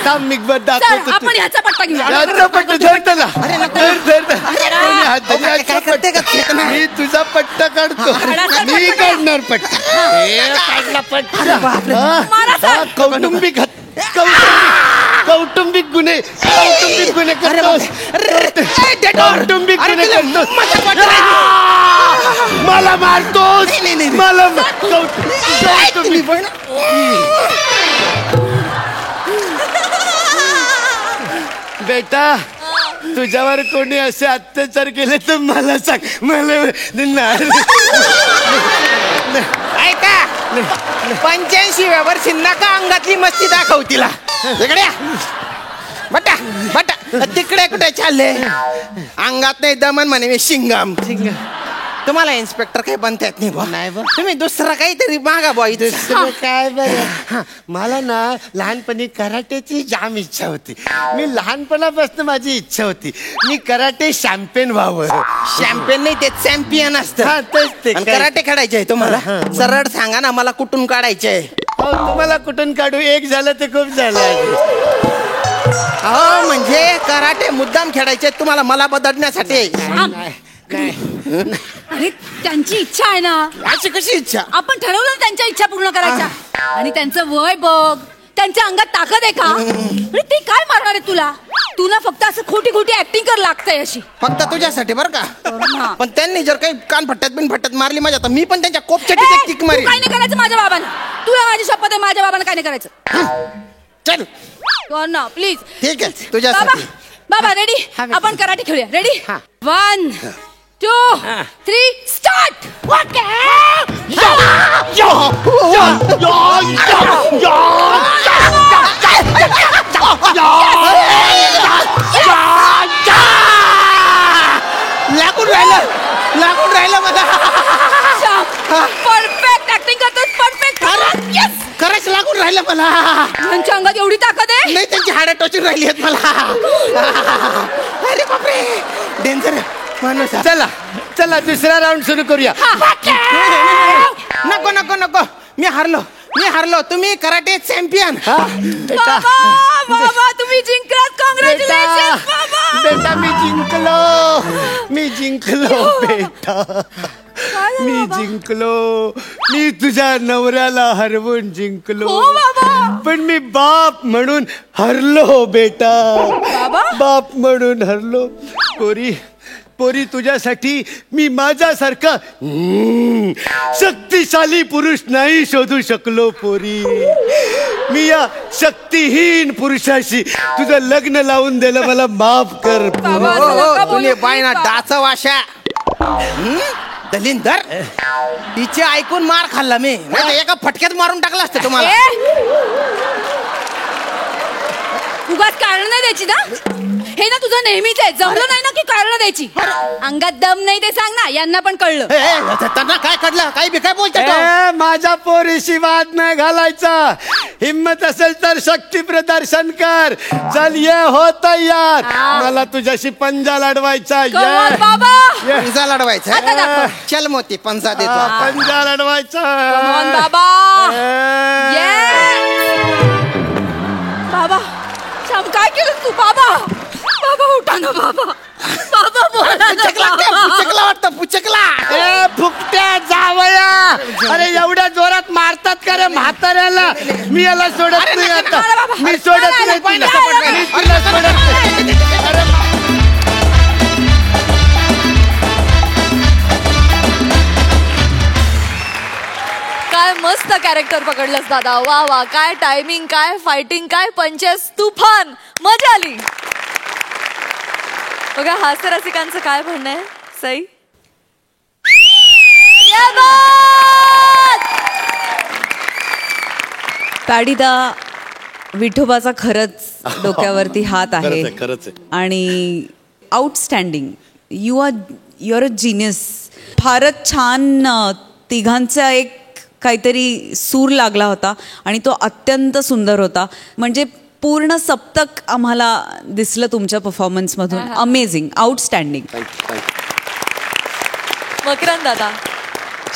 [SPEAKER 9] काम निघबत
[SPEAKER 2] सर,
[SPEAKER 9] दाखवतो.
[SPEAKER 2] आपण ह्याचा पट्टा घेऊया.
[SPEAKER 9] याचा पट्टा धर त्याला. धर.
[SPEAKER 8] काय करते का?
[SPEAKER 9] मी तुझा पट्टा काढतो. मी काढणार पट्टा. काढला पट्टा. कौटुंबिक कौटुंबिक गुन्हे करतोस. कौटुंबिक गुन्हे करतोस. मला मारतोस. मला कौटुंबिक. बेटा, तुझ्यावर कोणी असे अत्याचार केले तर मला सांग. मला
[SPEAKER 8] ऐका, 85व्या वर्षी नका अंगातली मस्ती दाखव तिला. तिकडे बटा बटा, तिकडे कुठे चालले? अंगात नाही दमन म्हणे मी शिंगम. तुम्हाला इन्स्पेक्टर काही बनता येत नाही बा. तुम्ही दुसरा काहीतरी मागा बॉ.
[SPEAKER 9] काय बरं, मला ना लहानपणी कराटेची जाम इच्छा होती. मी लहानपणापासून माझी इच्छा होती मी कराटे चॅम्पियन व्हावं.
[SPEAKER 8] शॅम्पियन नाही, ते चॅम्पियन असतं.
[SPEAKER 9] हा, तेच ते.
[SPEAKER 8] आणि कराटे काढायचे आहे तुम्हाला. सरळ सांगा ना, मला कुठून काढायचे?
[SPEAKER 9] तुम्हाला कुठून काढू? एक झालं ते खूप झालं.
[SPEAKER 8] हो, म्हणजे कराटे मुद्दाम खेळायचे तुम्हाला, मला बदलण्यासाठी.
[SPEAKER 2] अरे, त्यांची इच्छा आहे ना.
[SPEAKER 8] अशी कशी इच्छा?
[SPEAKER 2] आपण ठरवलं त्यांच्या इच्छा पूर्ण करायच्या. आणि त्यांचं वय बघ, त्यांच्या अंगात ताकद आहे का? अरे, ते काय मारणार आहे तुला? तू ना फक्त असं खोटी खोटी ऍक्टिंग कर लागतंय अशी.
[SPEAKER 8] फक्त तुझ्यासाठी बरं
[SPEAKER 2] हा.
[SPEAKER 8] का? पण त्यांनी जर काही कानफट्ट्यात मारली माझ्या, तर मी पण त्यांच्या कोपच्या किक मारी.
[SPEAKER 2] काय नाही करायचं माझ्या बाबांना. तुला माझी शपथ आहे, माझ्या बाबांना काय नाही करायचं.
[SPEAKER 8] चल
[SPEAKER 2] कर ना प्लीज.
[SPEAKER 8] ठीक आहे, तुझ्यासाठी.
[SPEAKER 2] बाबा रेडी? आपण कराटे खेळूया. रेडी? 1 2 3 स्टार्ट.
[SPEAKER 8] लागून राहिलं मला.
[SPEAKER 2] परफेक्ट ऍक्टिंग करतोस. परफेक्ट.
[SPEAKER 8] खरंच लागून राहिलं मला.
[SPEAKER 2] त्यांच्या अंगात एवढी ताकद आहे?
[SPEAKER 8] नाही, त्यांची हाडं टोचून राहिली आहेत मला. अरे बापरे, डेंजर माणूस.
[SPEAKER 9] चला दुसरा राऊंड सुरू करूया.
[SPEAKER 8] नको नको नको, मी हारलो. तुम्ही कराटे चॅम्पियन.
[SPEAKER 2] बाबा तुम्ही जिंकलात. कॉंग्रॅच्युलेशन बाबा.
[SPEAKER 9] बेटा, मी जिंकलो बेटा. मी जिंकलो. मी तुझ्या नवऱ्याला हरवून जिंकलो.
[SPEAKER 2] हो बाबा.
[SPEAKER 9] पण मी बाप म्हणून हरलो बेटा. बाप म्हणून हरलो. पोरी, तुझ्यासाठी मी माझ्यासारखा शक्तिशाली पुरुष नाही शोधू शकलो. पोरी, मी या शक्तिहीन पुरुषाशी तुझं लग्न लावून दिलं. मला माफ कर.
[SPEAKER 8] तुम्ही बायना डाच वाशा. दलिंदर, तिचे ऐकून मार खाल्ला मी. एका फटक्यात मारून टाकला असतं तुम्हाला.
[SPEAKER 2] उगाच कारण नाही द्यायची ना. हे ना तुझं नेहमीच आहे. जमलं नाही ना की कारण द्यायची. अंगात दम नाही ते सांग ना. यांना पण कळलं.
[SPEAKER 8] त्यांना काय कळलं? काही बी काय बोलतो?
[SPEAKER 9] माझ्या पोरीशी वाद नाही घालायचा. हिम्मत असेल तर शक्ती प्रदर्शन कर. चल ये हो तयार. मला तुझ्याशी पंजा लढवायचा.
[SPEAKER 2] बाबा
[SPEAKER 8] पंजा लढवायचा. चल मोती, पंजा देतो.
[SPEAKER 9] पंजा लढवायचा.
[SPEAKER 2] बाबा बाबा, श्याम काय केलं तू? बाबा उठा ना बाबा. बाबा बोला.
[SPEAKER 8] पुचकला.
[SPEAKER 9] फुकट्या जावया. अरे एवढ्या जोरात मारतात का रे म्हाताऱ्याला? मी याला सोडत नाही आता. मी सोडत नाही तुला सोडत नाही.
[SPEAKER 1] काय मस्त कॅरेक्टर पकडलंस दादा. वा वा, काय टायमिंग, काय फायटिंग, काय पंचेस, तुफान. मजा आली. बघा हास्य रसिकांचं काय म्हणणं आहे. सई
[SPEAKER 6] पॅडीदा, विठोबाचा खरंच डोक्यावरती हात आहे.
[SPEAKER 3] खरंच आहे.
[SPEAKER 6] आणि आउटस्टँडिंग. Your a genius. फारच छान तिघांचा एक काहीतरी सूर लागला होता आणि तो अत्यंत सुंदर होता. म्हणजे पूर्ण सप्तक आम्हाला दिसलं तुमच्या परफॉर्मन्समधून. Amazing, outstanding.
[SPEAKER 1] मकरंद दादा.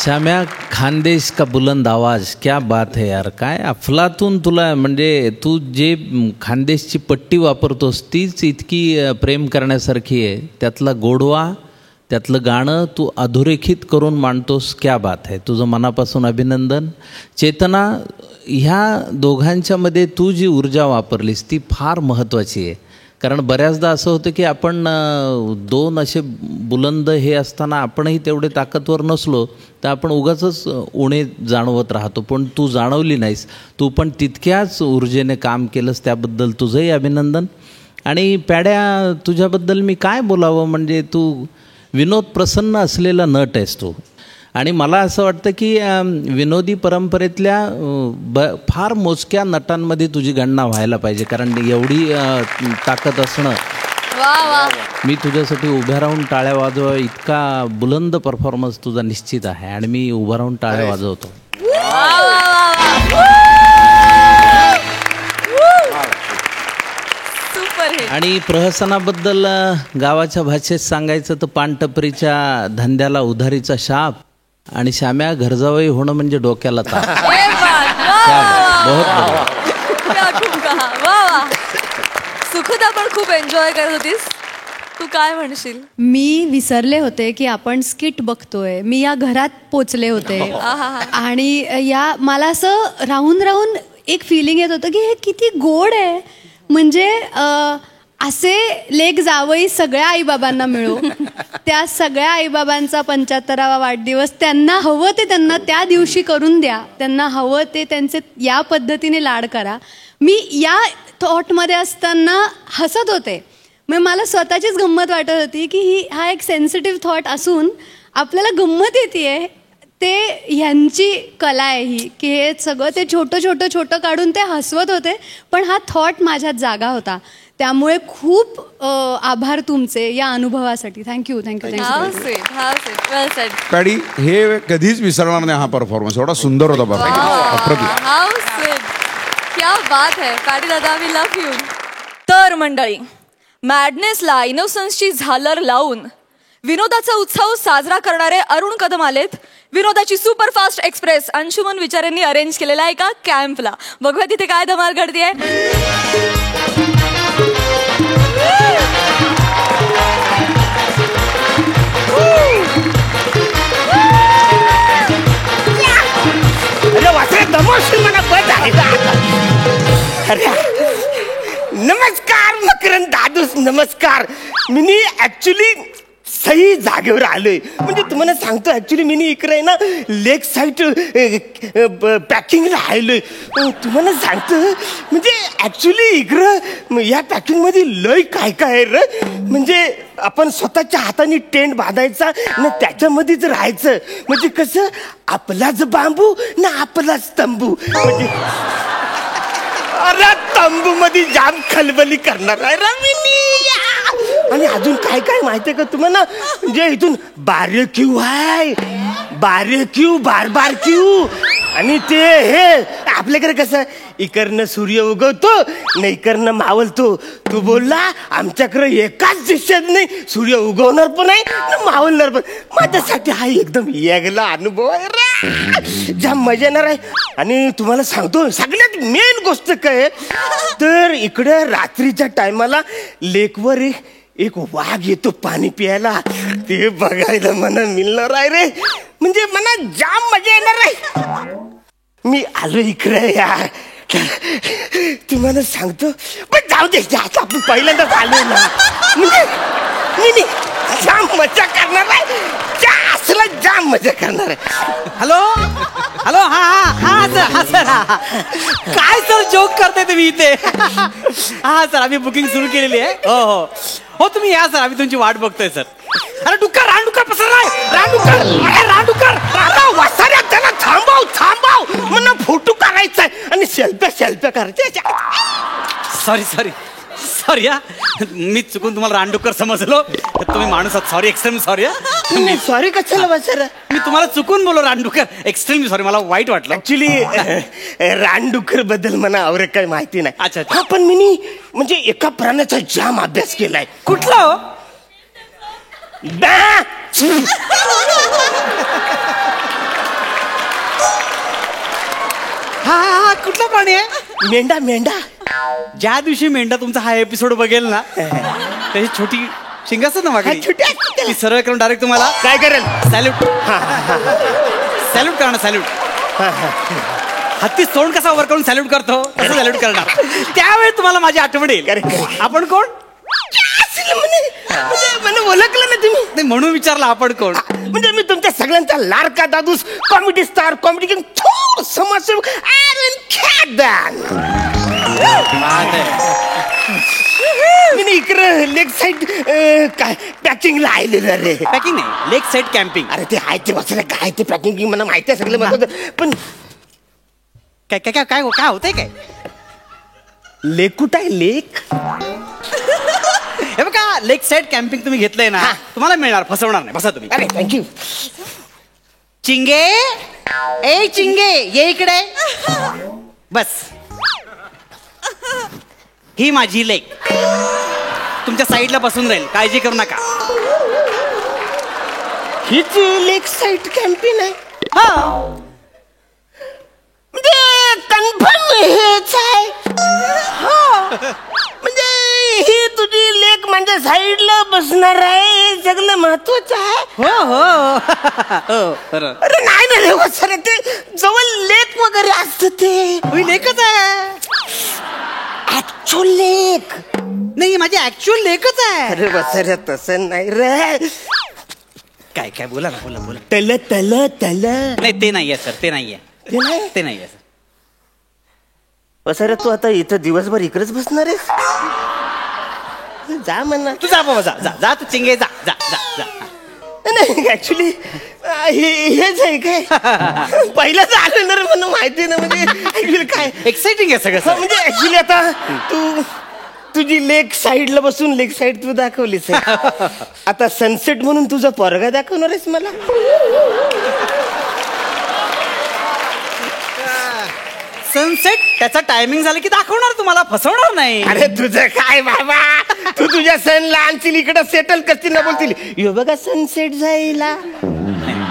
[SPEAKER 10] श्याम्या, खानदेश का बुलंद आवाज, क्या बात है यार. काय अफलातून तुला, म्हणजे तू जे खानदेशची पट्टी वापरतोस तीच इतकी प्रेम करण्यासारखी आहे. त्यातला गोडवा, त्यातलं गाणं तू अधोरेखित करून मांडतोस. क्या बात आहे. तुझं मनापासून अभिनंदन. चेतना, ह्या दोघांच्यामध्ये तू जी ऊर्जा वापरलीस ती फार महत्त्वाची आहे. कारण बऱ्याचदा असं होतं की आपण दोन असे बुलंद हे असताना आपणही तेवढे ताकदवर नसलो तर आपण उगाचच उणे जाणवत राहतो. पण तू जाणवली नाहीस. तू पण तितक्याच ऊर्जेने काम केलंस, त्याबद्दल तुझंही अभिनंदन. आणि पॅड्या, तुझ्याबद्दल मी काय बोलावं, म्हणजे तू विनोद प्रसन्न असलेला नट आहेस तू. आणि मला असं वाटतं की विनोदी परंपरेतल्या फार मोजक्या नटांमध्ये तुझी गणना व्हायला पाहिजे. कारण एवढी ताकद असणं, मी तुझ्यासाठी उभ्या राहून टाळ्या वाजवा इतका बुलंद परफॉर्मन्स तुझा निश्चित आहे. आणि मी उभा राहून टाळ्या वाजवतो. आणि प्रहसनाबद्दल गावाच्या भाषेत सांगायचं तर पानटपरीच्या धंद्याला उधारीचा शाप. आणि श्याम्या, घरजावई होणं म्हणजे डोक्याला ताप.
[SPEAKER 1] सुखदा पण खूप एन्जॉय करत होतीस. तू काय म्हणशील?
[SPEAKER 11] मी विसरले होते की आपण स्किट बघतोय. मी या घरात पोचले होते आणि या मला असं राहून राहून एक फिलिंग येत होतं की हे किती गोड आहे. म्हणजे असे लेक जावई सगळ्या आईबाबांना मिळो. त्या सगळ्या आईबाबांचा 75वा वाढदिवस त्यांना हवं ते त्यांना त्या दिवशी करून द्या. त्यांना हवं ते त्यांचे या पद्धतीने लाड करा. मी या थॉटमध्ये असताना हसत होते. मग मला स्वतःचीच गंमत वाटत होती की हा एक सेन्सिटिव्ह थॉट असून आपल्याला गंमत येते. ते ह्यांची कला आहे ही, की हे सगळं ते छोटं छोटं छोटं काढून ते हसवत होते. पण हा थॉट माझ्यात जागा होता. त्यामुळे खूप आभार तुमचे या अनुभवासाठी. थँक्यू.
[SPEAKER 12] पॅडी, हे कधीच विसरणार नाही हा परफॉर्मन्स. एवढा सुंदर होता बाबा.
[SPEAKER 1] क्या बात है पॅडी दादा, वी लव्ह यू. तर मंडळी, मॅडनेसला इनोसन्सची झालर लावून विनोदाचा उत्सव साजरा करणारे अरुण कदम आलेत. विनोदाची सुपरफास्ट एक्सप्रेस अंशुमन विचारेंनी अरेंज केलेल्या एका कॅम्पला. बघूया तिथे काय धमाल घडतीये.
[SPEAKER 8] नमस्कार मकरंद दादूस, नमस्कार. मी ऍक्च्युली सही जागेवर आलोय. म्हणजे तुम्हाला सांगतो, ऍक्च्युली मी इकडे ना लेक साईड पॅकिंग राहिलोय. तुम्हाला सांगतो, म्हणजे ऍक्च्युली इकडं या पॅकिंग मध्ये लय काय काय र. म्हणजे आपण स्वतःच्या हाताने टेंट बांधायचा ना त्याच्यामध्येच राहायचं. म्हणजे कसं, आपलाच बांबू ना आपलाच तंबू. म्हणजे अरे तंबू मध्ये जाम खलबली करणार आहे रमिनी. आणि अजून काय काय माहितीये का तुम्हाला, म्हणजे इथून बार्बेक्यू आहे. बार्बेक्यू, बारबारक्यू. आणि ते हे आपल्याकडे कसं, इकडनं सूर्य उगवतो नाही इकडनं मावलतो. तू बोलला आमच्याकडे एकाच दिशेत नाही, सूर्य उगवणार पण आहे ना मावलणार पण. माझ्यासाठी हा एकदम वेगळा अनुभव आहे रे. जाम मजा येणार आहे. आणि तुम्हाला सांगतो, सगळ्यात मेन गोष्ट काय तर इकडे रात्रीच्या टायमाला लेकवर एक वाघ येतो पाणी प्यायला. ते बघायला मला मिळणार आहे रे. म्हणजे मला जाम मजा येणार आहे. मी आलो इकडे यार. तुम्हाला सांगतो, पण जाऊ दे, जास्त आपण पहिल्यांदाच आलो ना. म्हणजे मी जाम मजा करणार आहे. असला जाम मजा करणार आहे.
[SPEAKER 13] हॅलो हॅलो, हा हा हा सर, हा सर, हा काय सर जोक करताय तुम्ही इथे. हा सर, आम्ही बुकिंग सुरू केलेली आहे. हो हो हो, तुम्ही या सर, आम्ही तुमची वाट बघतोय सर.
[SPEAKER 8] अरे डुक्कर, रानडुक्कर पसरलाय. रानडुक्कर, अरे रानडुक्कर, वासाऱ्या त्याला थांबव थांबव. मला फोटो काढायचा आहे आणि सेल्फ्या करायच्या.
[SPEAKER 13] सॉरी सॉरी सॉरी हा, मी चुकून तुम्हाला रानडुक्कर समजलो. तुम्ही माणूस आहात. Sorry, extreme sorry. मी
[SPEAKER 8] सॉरी कशाला बसर
[SPEAKER 13] मी तुम्हाला चुकून बोललो रानडुक्कर. एक्स्ट्रीम सॉरी, मला वाईट वाटलं.
[SPEAKER 8] ऍक्च्युली रानडुक्कर बद्दल मला आवरे काही माहिती नाही.
[SPEAKER 13] अच्छा, अच्छा.
[SPEAKER 8] हा, पण मी म्हणजे एका प्राण्याचा जाम अभ्यास केलाय.
[SPEAKER 13] कुठला हो? हा, कुठला प्राणी आहे?
[SPEAKER 8] मेंढा. मेंढा.
[SPEAKER 13] ज्या दिवशी मेंढा तुमचा हा एपिसोड बघेल ना, त्याची छोटी शिंग असतात ना मागे, ती सरळ करून डायरेक्ट तुम्हाला
[SPEAKER 8] काय करेल?
[SPEAKER 13] सॅल्यूट. सॅल्यूट करा ना, सॅल्यूट. हत्ती तोंड कसा वर करून सॅल्यूट करतो तसं सॅल्यूट करणार. त्यावेळी तुम्हाला माझी आठवण येईल. आपण कोण?
[SPEAKER 8] म्हणजे ओळखलं ना तुम्ही?
[SPEAKER 13] नाही, म्हणून विचारलं आपण कोण.
[SPEAKER 8] म्हणजे मी तुमच्या सगळ्यांचा लाडका दादूस, कॉमेडी स्टार, कॉमेडी किंग, थोर समाजसेवक मी इकडे लेग साईड पॅकिंगला आलेलं रे.
[SPEAKER 13] पॅकिंग नाही, लेग साईड कॅम्पिंग.
[SPEAKER 8] अरे ते आहे ते बसलं काय ते पॅकिंग मला माहिती आहे सगळं. पण
[SPEAKER 13] काय काय काय काय होतंय काय?
[SPEAKER 8] लेक कुठं आहे? लेक
[SPEAKER 13] हे बघा, लेग साईड कॅम्पिंग तुम्ही घेतलंय ना, तुम्हाला मिळणार, फसवणार नाही. बसा तुम्ही.
[SPEAKER 8] अरे थँक्यू.
[SPEAKER 13] चिंगे, ए चिंगे, ये इकडे बस. ही माझी लेक तुमच्या साईडला बसून राहील, काळजी करू नका.
[SPEAKER 8] हीच लेक साईड कॅम्पिंग आहे?
[SPEAKER 13] हा,
[SPEAKER 8] म्हणजे कन्फर्म हेच आहे? म्हणजे ही तुझी लेक म्हणजे साईडला बसणार आहे, हे सगळं महत्वाचं आहे.
[SPEAKER 13] हो हो हो.
[SPEAKER 8] अरे नाही ना रे सर, ते जवळ लेक वगैरे असतं ते
[SPEAKER 13] लेकच आहे.
[SPEAKER 8] ऍक्च्युअल लेक
[SPEAKER 13] नाही, माझी ऍक्च्युअल लेकच आहे.
[SPEAKER 8] अरे बसर तसं नाही रे.
[SPEAKER 13] काय काय बोला ना, बोला बोला.
[SPEAKER 8] तल तल तल
[SPEAKER 13] नाही, ते नाहीये सर, ते नाहीये,
[SPEAKER 8] ते नाही.
[SPEAKER 13] ते नाहीये सर.
[SPEAKER 8] बसर तू आता इथं दिवसभर इकडेच बसणार आहेस? जा म्हणा.
[SPEAKER 13] तू जा बाबा, जा जा जा, तू चिंगे जा जा जा जा.
[SPEAKER 8] नाही ऍक्च्युली हेच आहे काय? पहिलंच आलं ना रे, मला माहिती ना. म्हणजे ऍक्च्युली काय
[SPEAKER 13] एक्साइटिंग आहे सगळं.
[SPEAKER 8] म्हणजे ऍक्च्युली आता तुझी लेक साईडला बसून लेक साईड तू दाखवलीस. आता सनसेट म्हणून तुझा पोरगा दाखवणार आहेस मला?
[SPEAKER 13] सनसेट त्याचा टायमिंग झालं की दाखवणार, तुम्हाला फसवणार नाही.
[SPEAKER 8] अरे तुझं काय बाबा, तू तुझ्या सनला आणशील इकडं सेटल करतील ना, बोलतील यो बघा सनसेट जायला.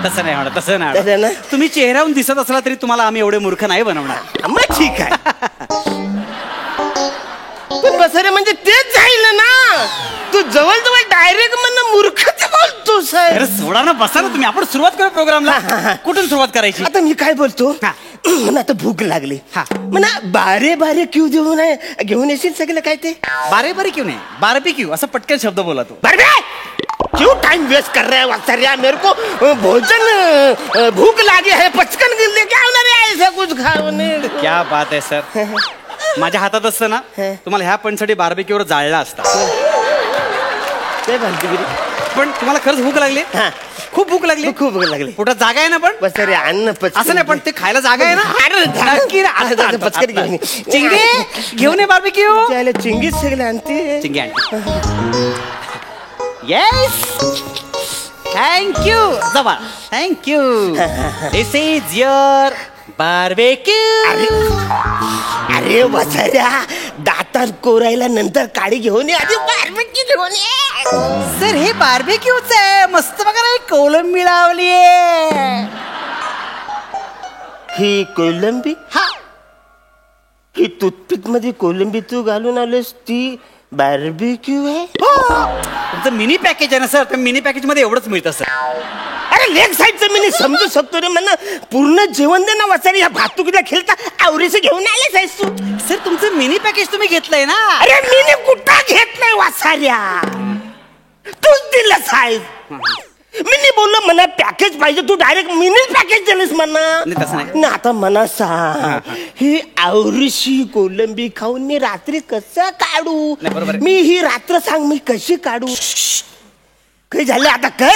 [SPEAKER 13] तसं नाही होणार, तसं नाही. तुम्ही चेहऱ्याहून दिसत असला तरी तुम्हाला आम्ही एवढे मूर्ख नाही बनवणार.
[SPEAKER 8] मग ठीक आहे. पण बसरे म्हणजे तेच जाईल ना, तू जवळ जवळ डायरेक्ट म्हणणं मूर्खच बोलतो साहेब.
[SPEAKER 13] अरे सोडा ना, बसा ना तुम्ही. आपण सुरुवात करू प्रोग्रामला. कुठून सुरुवात करायची?
[SPEAKER 8] आता मी काय बोलतो, मला आता भूक लागली. म्हणा बारे बारे क्यू घेऊन येशील सगळं काय ते?
[SPEAKER 13] बारे बारे क्यू नाही, बारबेक्यू असं पटकन शब्द बोला तू.
[SPEAKER 8] क्यों टाइम वेस्ट कर रहा है वत्सर्या? मेरे को भोजन भूख लगी है, पचकन लेके आओ ना रे, ऐसा कुछ खाओ नहीं.
[SPEAKER 13] क्या बात आहे सर. माझ्या हातात असतं ना, तुम्हाला ह्या पॉईंटसाठी बार्बेक्यूवर जाळला असता. पण तुम्हाला खरंच भूक लागली? खूप भूक लागली?
[SPEAKER 8] खूप भूक लागली.
[SPEAKER 13] पोटात जागा आहे ना? पण
[SPEAKER 8] बस अरे अन्न
[SPEAKER 13] असं नाही, पण ते खायला जागा आहे ना? नक्की ना.
[SPEAKER 8] पचकन घेऊन
[SPEAKER 13] चिंगे घेऊन ये बार्बेक्यू.
[SPEAKER 8] चिंगीच सगळे आणते.
[SPEAKER 13] चिंगे आणते. येस, थँक्यू जबा, thank you. This is your barbecue.
[SPEAKER 8] अरे वसाऱ्या, दातात कोरायला नंतर काडी घेऊन ये, आधी बार्बेक्यू घेऊन ये.
[SPEAKER 13] सर हे बार्बेक्यूच आहे. मस्त बघा ना, कोलंबी लावली.
[SPEAKER 8] ही कोलंबी?
[SPEAKER 13] हा,
[SPEAKER 8] ही टूथपिक मध्ये कोलंबी तू घालून आलेस, ती बार्बेक्यू आहे?
[SPEAKER 13] तुमचं मिनी पॅकेज आहे ना सर, त्या मिनी पॅकेज मध्ये एवढंच मिळतं सर.
[SPEAKER 8] अरे लेग साईडचं मी समजू शकतो रे, म्हणा पूर्ण जेवण दे ना वसारी. या भातुकीला खेळता आवरीचं घेऊन आलेस आहेस तू?
[SPEAKER 13] सर तुमचं मिनी पॅकेज तुम्ही घेतलंय ना.
[SPEAKER 8] अरे मी कुठं घेतलंय वासाऱ्या, तूच दिलं साहेब. मी बोललो मला पॅकेज पाहिजे, तू डायरेक्ट मिनी पॅकेज दिलंस म्हणा. ना आता मला सांग, ही आवरीशी कोलंबी खाऊन मी रात्री कसं काढू? मी ही रात्र सांग मी कशी काढू? काय झालं आता? काय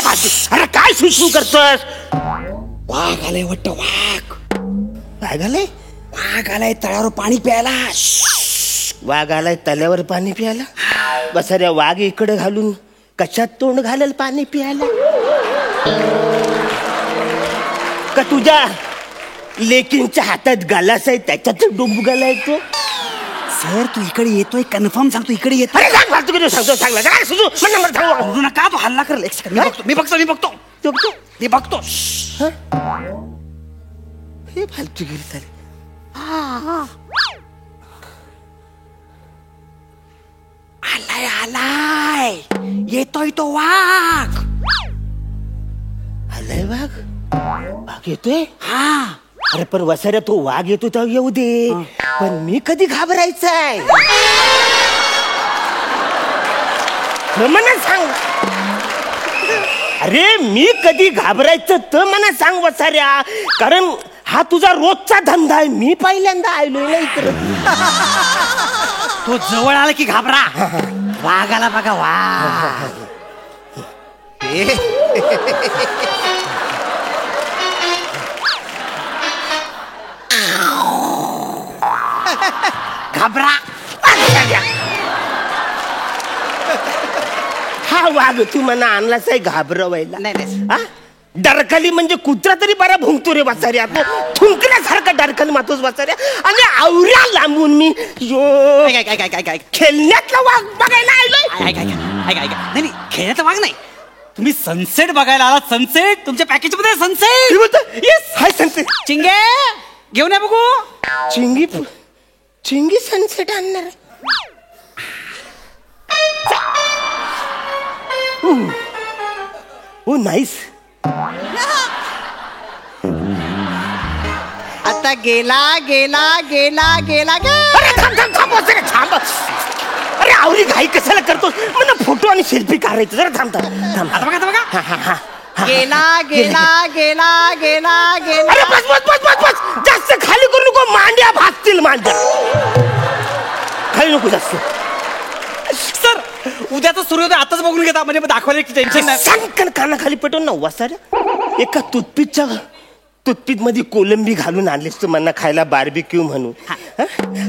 [SPEAKER 8] अरे काय सुसू करतोस? वाघ आलाय वाटतं. वाघ आलाय? वाघ आलाय तळ्यावर पाणी प्यायला. वाघ आलाय तल्यावर पाणी प्यायला. बसाऱ्या वाघ इकडे घालून कशात तोंड घालेल पाणी पियाला? का तुझ्या लेकींच्या हातात गालास आहे त्याच्यात डुब घालायचो?
[SPEAKER 13] सर तू इकडे येतोय कन्फर्म सांगतो इकडे येतोय.
[SPEAKER 8] अरे सांग फालतू किती सांगतो सांगला काय सुजू मन नंबर सांगू
[SPEAKER 13] बोलू नका, तू हल्ला कर. एक सेकंड, मी बघतो.
[SPEAKER 8] हे फालतू गिरी झाली.
[SPEAKER 13] आलाय येतोय तो वाघ.
[SPEAKER 8] आलाय वाघ? वाघ येतोय? हा. अरे पण वसाऱ्या तो वाघ येतो तर येऊ दे, पण मी कधी घाबरायचंय? मला सांग. अरे मी कधी घाबरायचं तर मला सांग वसाऱ्या, कारण हा तुझा रोजचा धंदा आहे. मी पहिल्यांदा आलोय ना इकडे.
[SPEAKER 13] तो जवळ आला की घाबरा. वाघाला बघा वाघ. घाबरा.
[SPEAKER 8] हा वाघ तू मला आणलाच आहे घाबरवायला?
[SPEAKER 13] नाही.
[SPEAKER 8] डरकली म्हणजे कुत्रा तरी बरा भुंकतो रे बसाऱ्या. तो थुंकल्यासारखा डरकली मातोच बसाऱ्या. आणि आवऱ्या लांबून मी खेळण्यातला वाघ बघायला आलोय.
[SPEAKER 13] नाही खेळण्याचा वाघ नाही, तुम्ही सनसेट बघायला आलात. सनसेट तुमच्या पॅकेज मध्ये सनसेट.
[SPEAKER 8] Yes hi sunset.
[SPEAKER 13] चिंगे घेऊन या बघू.
[SPEAKER 8] चिंगी सनसेट आणणार. Oh nice.
[SPEAKER 13] आता गेला.
[SPEAKER 8] अरे थांब. अरे आवरी घाई कशाला करतो? मला फोटो आणि सेल्फी काढायचं. जरा थांब.
[SPEAKER 13] आता बघा. गेला.
[SPEAKER 8] अरे बस. जास्त खाली करू नको. मांड्या भासतील. खाली नको जास्त.
[SPEAKER 13] सर उद्याचा सूर्योदय आताच बघून घेता, म्हणजे दाखवायला टेन्शन नाही.
[SPEAKER 8] सांग कानाखाली पेटवून ना वासाऱ्या. एका टूथपिक मध्ये कोलंबी घालून आणलीस तू मला खायला बार्बिक्यू म्हणून.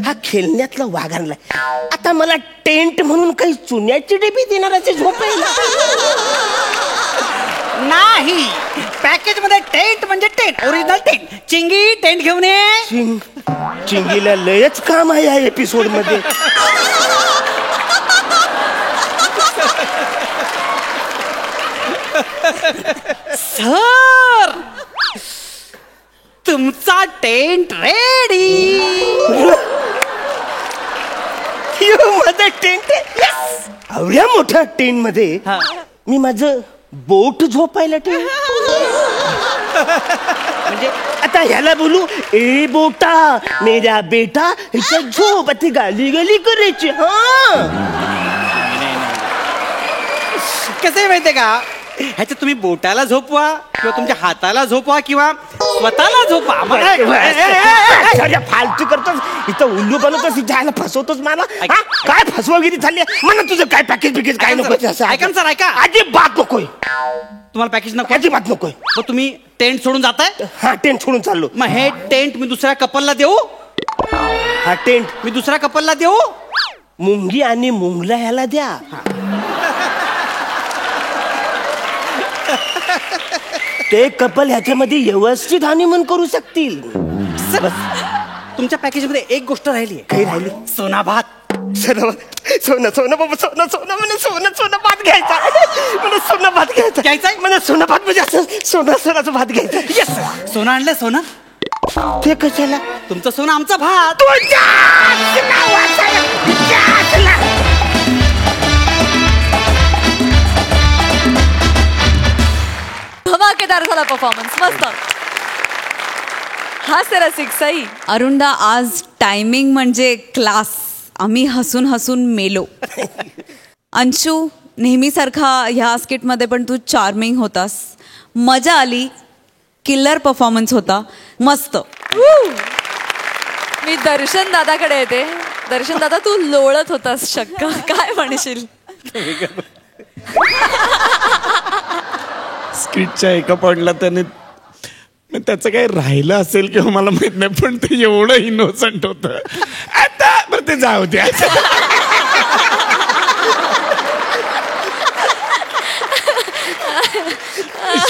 [SPEAKER 8] हा खेळण्यातला वाघ आणलाय. आता मला टेंट म्हणून काही चुन्याची डबी देणार असे झोपायला
[SPEAKER 13] नाही. पॅकेज मध्ये टेंट म्हणजे टेंट, ओरिजिनल टेंट. चिंगी टेंट घेऊन ये.
[SPEAKER 8] चिंगीला लयच काम आहे या एपिसोड मध्ये.
[SPEAKER 13] सर तुमचा टेंट रेडी.
[SPEAKER 8] माझं टेंट एवढ्या मोठ्या टेंट मध्ये मी माझं बोट झोपायला ठेव. म्हणजे आता ह्याला बोलू ए बोटा मेरा बेटा ह्याच्या झोप ती गाली करायची.
[SPEAKER 13] कसं आहे माहितीये का, ह्याच्यात तुम्ही बोटाला झोपवा किंवा तुमच्या हाताला झोपवा किंवा स्वतःला झोपवा.
[SPEAKER 8] फालतू करतोस इथं उल्लू बनवतोस. जायला फसवतोस मला. काय फसवागिरी झाली मला? तुझं काय पॅकेज काय नको?
[SPEAKER 13] ऐका सर, ऐका.
[SPEAKER 8] अजिबात नकोय.
[SPEAKER 13] तुम्हाला पॅकेज नको?
[SPEAKER 8] अजिबात नकोय.
[SPEAKER 13] मग तुम्ही टेंट सोडून जाताय?
[SPEAKER 8] हा टेंट सोडून चाललो.
[SPEAKER 13] मग हे टेंट मी दुसऱ्या कपलला देऊ?
[SPEAKER 8] हा टेंट
[SPEAKER 13] मी दुसऱ्या कपलला देऊ?
[SPEAKER 8] मुंगी आणि मुंगला ह्याला द्या. ते कपल ह्याच्यामध्ये व्यवस्थित हनीमून करू शकतील.
[SPEAKER 13] तुमच्या पॅकेज मध्ये एक गोष्ट राहिली.
[SPEAKER 8] काही राहिली?
[SPEAKER 13] सोना भात.
[SPEAKER 8] सोनं बाबा सोनं भात घ्यायचा. मला सोना भात घ्यायचा. मला सोना भात म्हणजे असं सोनाचा भात घ्यायचा.
[SPEAKER 13] सोनं आणलं? सोनं
[SPEAKER 8] ते कशाला?
[SPEAKER 13] तुमचं सोनं आमचा भात.
[SPEAKER 1] धमाकेदार झाला परफॉर्मन्स. मस्त. हा सर सई.
[SPEAKER 6] अरुणदा आज टायमिंग म्हणजे क्लास. आम्ही हसून मेलो. अंशू नेहमीसारखा ह्या स्किटमध्ये पण तू चार्मिंग होतास. मजा आली. किल्लर परफॉर्मन्स होता. मस्त.
[SPEAKER 1] मी दर्शन दादाकडे येते. दर्शन दादा तू लोळत होतास शक्क. काय म्हणशील?
[SPEAKER 5] स्किटच्या एका पॉइंटला त्याने त्याचं काही राहिलं असेल किंवा मला माहित नाही, पण ते एवढं इनोसंट होतं. आता बरं ते जाऊ द्या.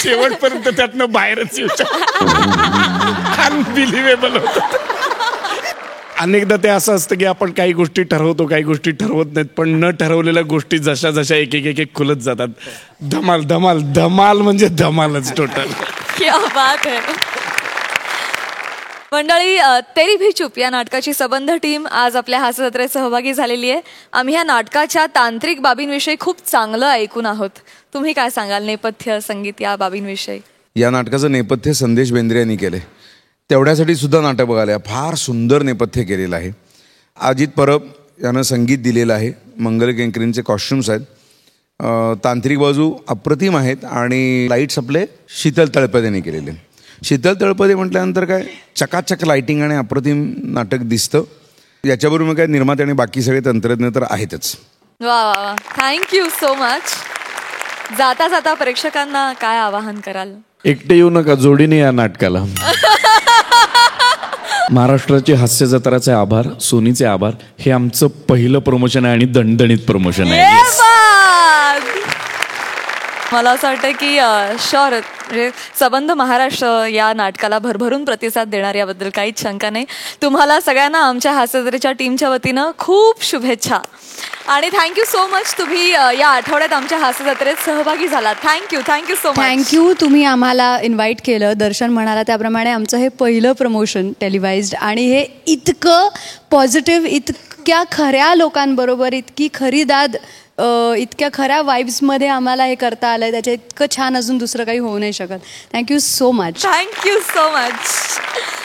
[SPEAKER 5] शेवटपर्यंत त्यातनं बाहेरच येऊ अनबिलिव्हेबल होतं. अनेकदा ते असं असतं की आपण काही गोष्टी ठरवतो, काही गोष्टी ठरवत नाहीत, पण न ठरवलेल्या गोष्टी जशा जशा एक एक एक एक खुलत जातात. धमाल धमाल धमाल म्हणजे धमालच टोटल.
[SPEAKER 1] क्या बात है. मंडळी, तेरी भी चूप या नाटकाची सबंध टीम आज आपल्या हास्यजत्रेत सहभागी झालेली आहे. आम्ही या नाटकाच्या तांत्रिक बाबींविषयी खूप चांगलं ऐकून आहोत. तुम्ही काय सांगाल नेपथ्य संगीत या बाबींविषयी?
[SPEAKER 12] या नाटकाचं नेपथ्य संदेश बेंद्रे यांनी केले. तेवढ्यासाठी सुद्धा नाटक बघायला फार सुंदर नेपथ्य केलेलं आहे. अजित परब यानं संगीत दिलेलं आहे. मंगल केंकरेंचे कॉस्ट्युम्स आहेत. तांत्रिक बाजू अप्रतिम आहेत आणि लाईट्स आपले शीतल तळपदे यांनी केलेले. शीतल तळपदे म्हटल्यानंतर काय चकाचक लाईटिंग आणि अप्रतिम नाटक दिसतं. याच्याबरोबर काय निर्माते आणि बाकी सगळे तंत्रज्ञ तर आहेतच.
[SPEAKER 1] वा वा वा, थँक्यू सो मच. जाता जाता प्रेक्षकांना काय आवाहन कराल?
[SPEAKER 5] एकटे येऊ नका, जोडीने या नाटकाला. महाराष्ट्राचे हास्य जत्राचे आभार, सोनीचे आभार. हे आमचं पहिलं प्रमोशन आहे आणि दणदणीत प्रमोशन आहे.
[SPEAKER 1] मला असं वाटतं की श्योर म्हणजे सबंध महाराष्ट्र या नाटकाला भरभरून प्रतिसाद देणार याबद्दल काहीच शंका नाही. तुम्हाला सगळ्यांना आमच्या हास्यजत्रेच्या टीमच्या वतीनं खूप शुभेच्छा आणि थँक्यू सो मच. तुम्ही या आठवड्यात आमच्या हास्यजत्रेत सहभागी झाला. Thank you so much.
[SPEAKER 11] थँक्यू. तुम्ही आम्हाला इन्व्हाइट केलं. दर्शन म्हणाला त्याप्रमाणे आमचं हे पहिलं प्रमोशन टेलिव्हाइज्ड आणि हे इतकं पॉझिटिव्ह, इतक्या खऱ्या लोकांबरोबर, इतकी खरी दाद, इतक्या खऱ्या वाईब्समध्ये आम्हाला हे करता आलं. त्याच्या इतकं छान अजून दुसरं काही होऊ नाही शकत. Thank you so much.
[SPEAKER 1] Thank you so much.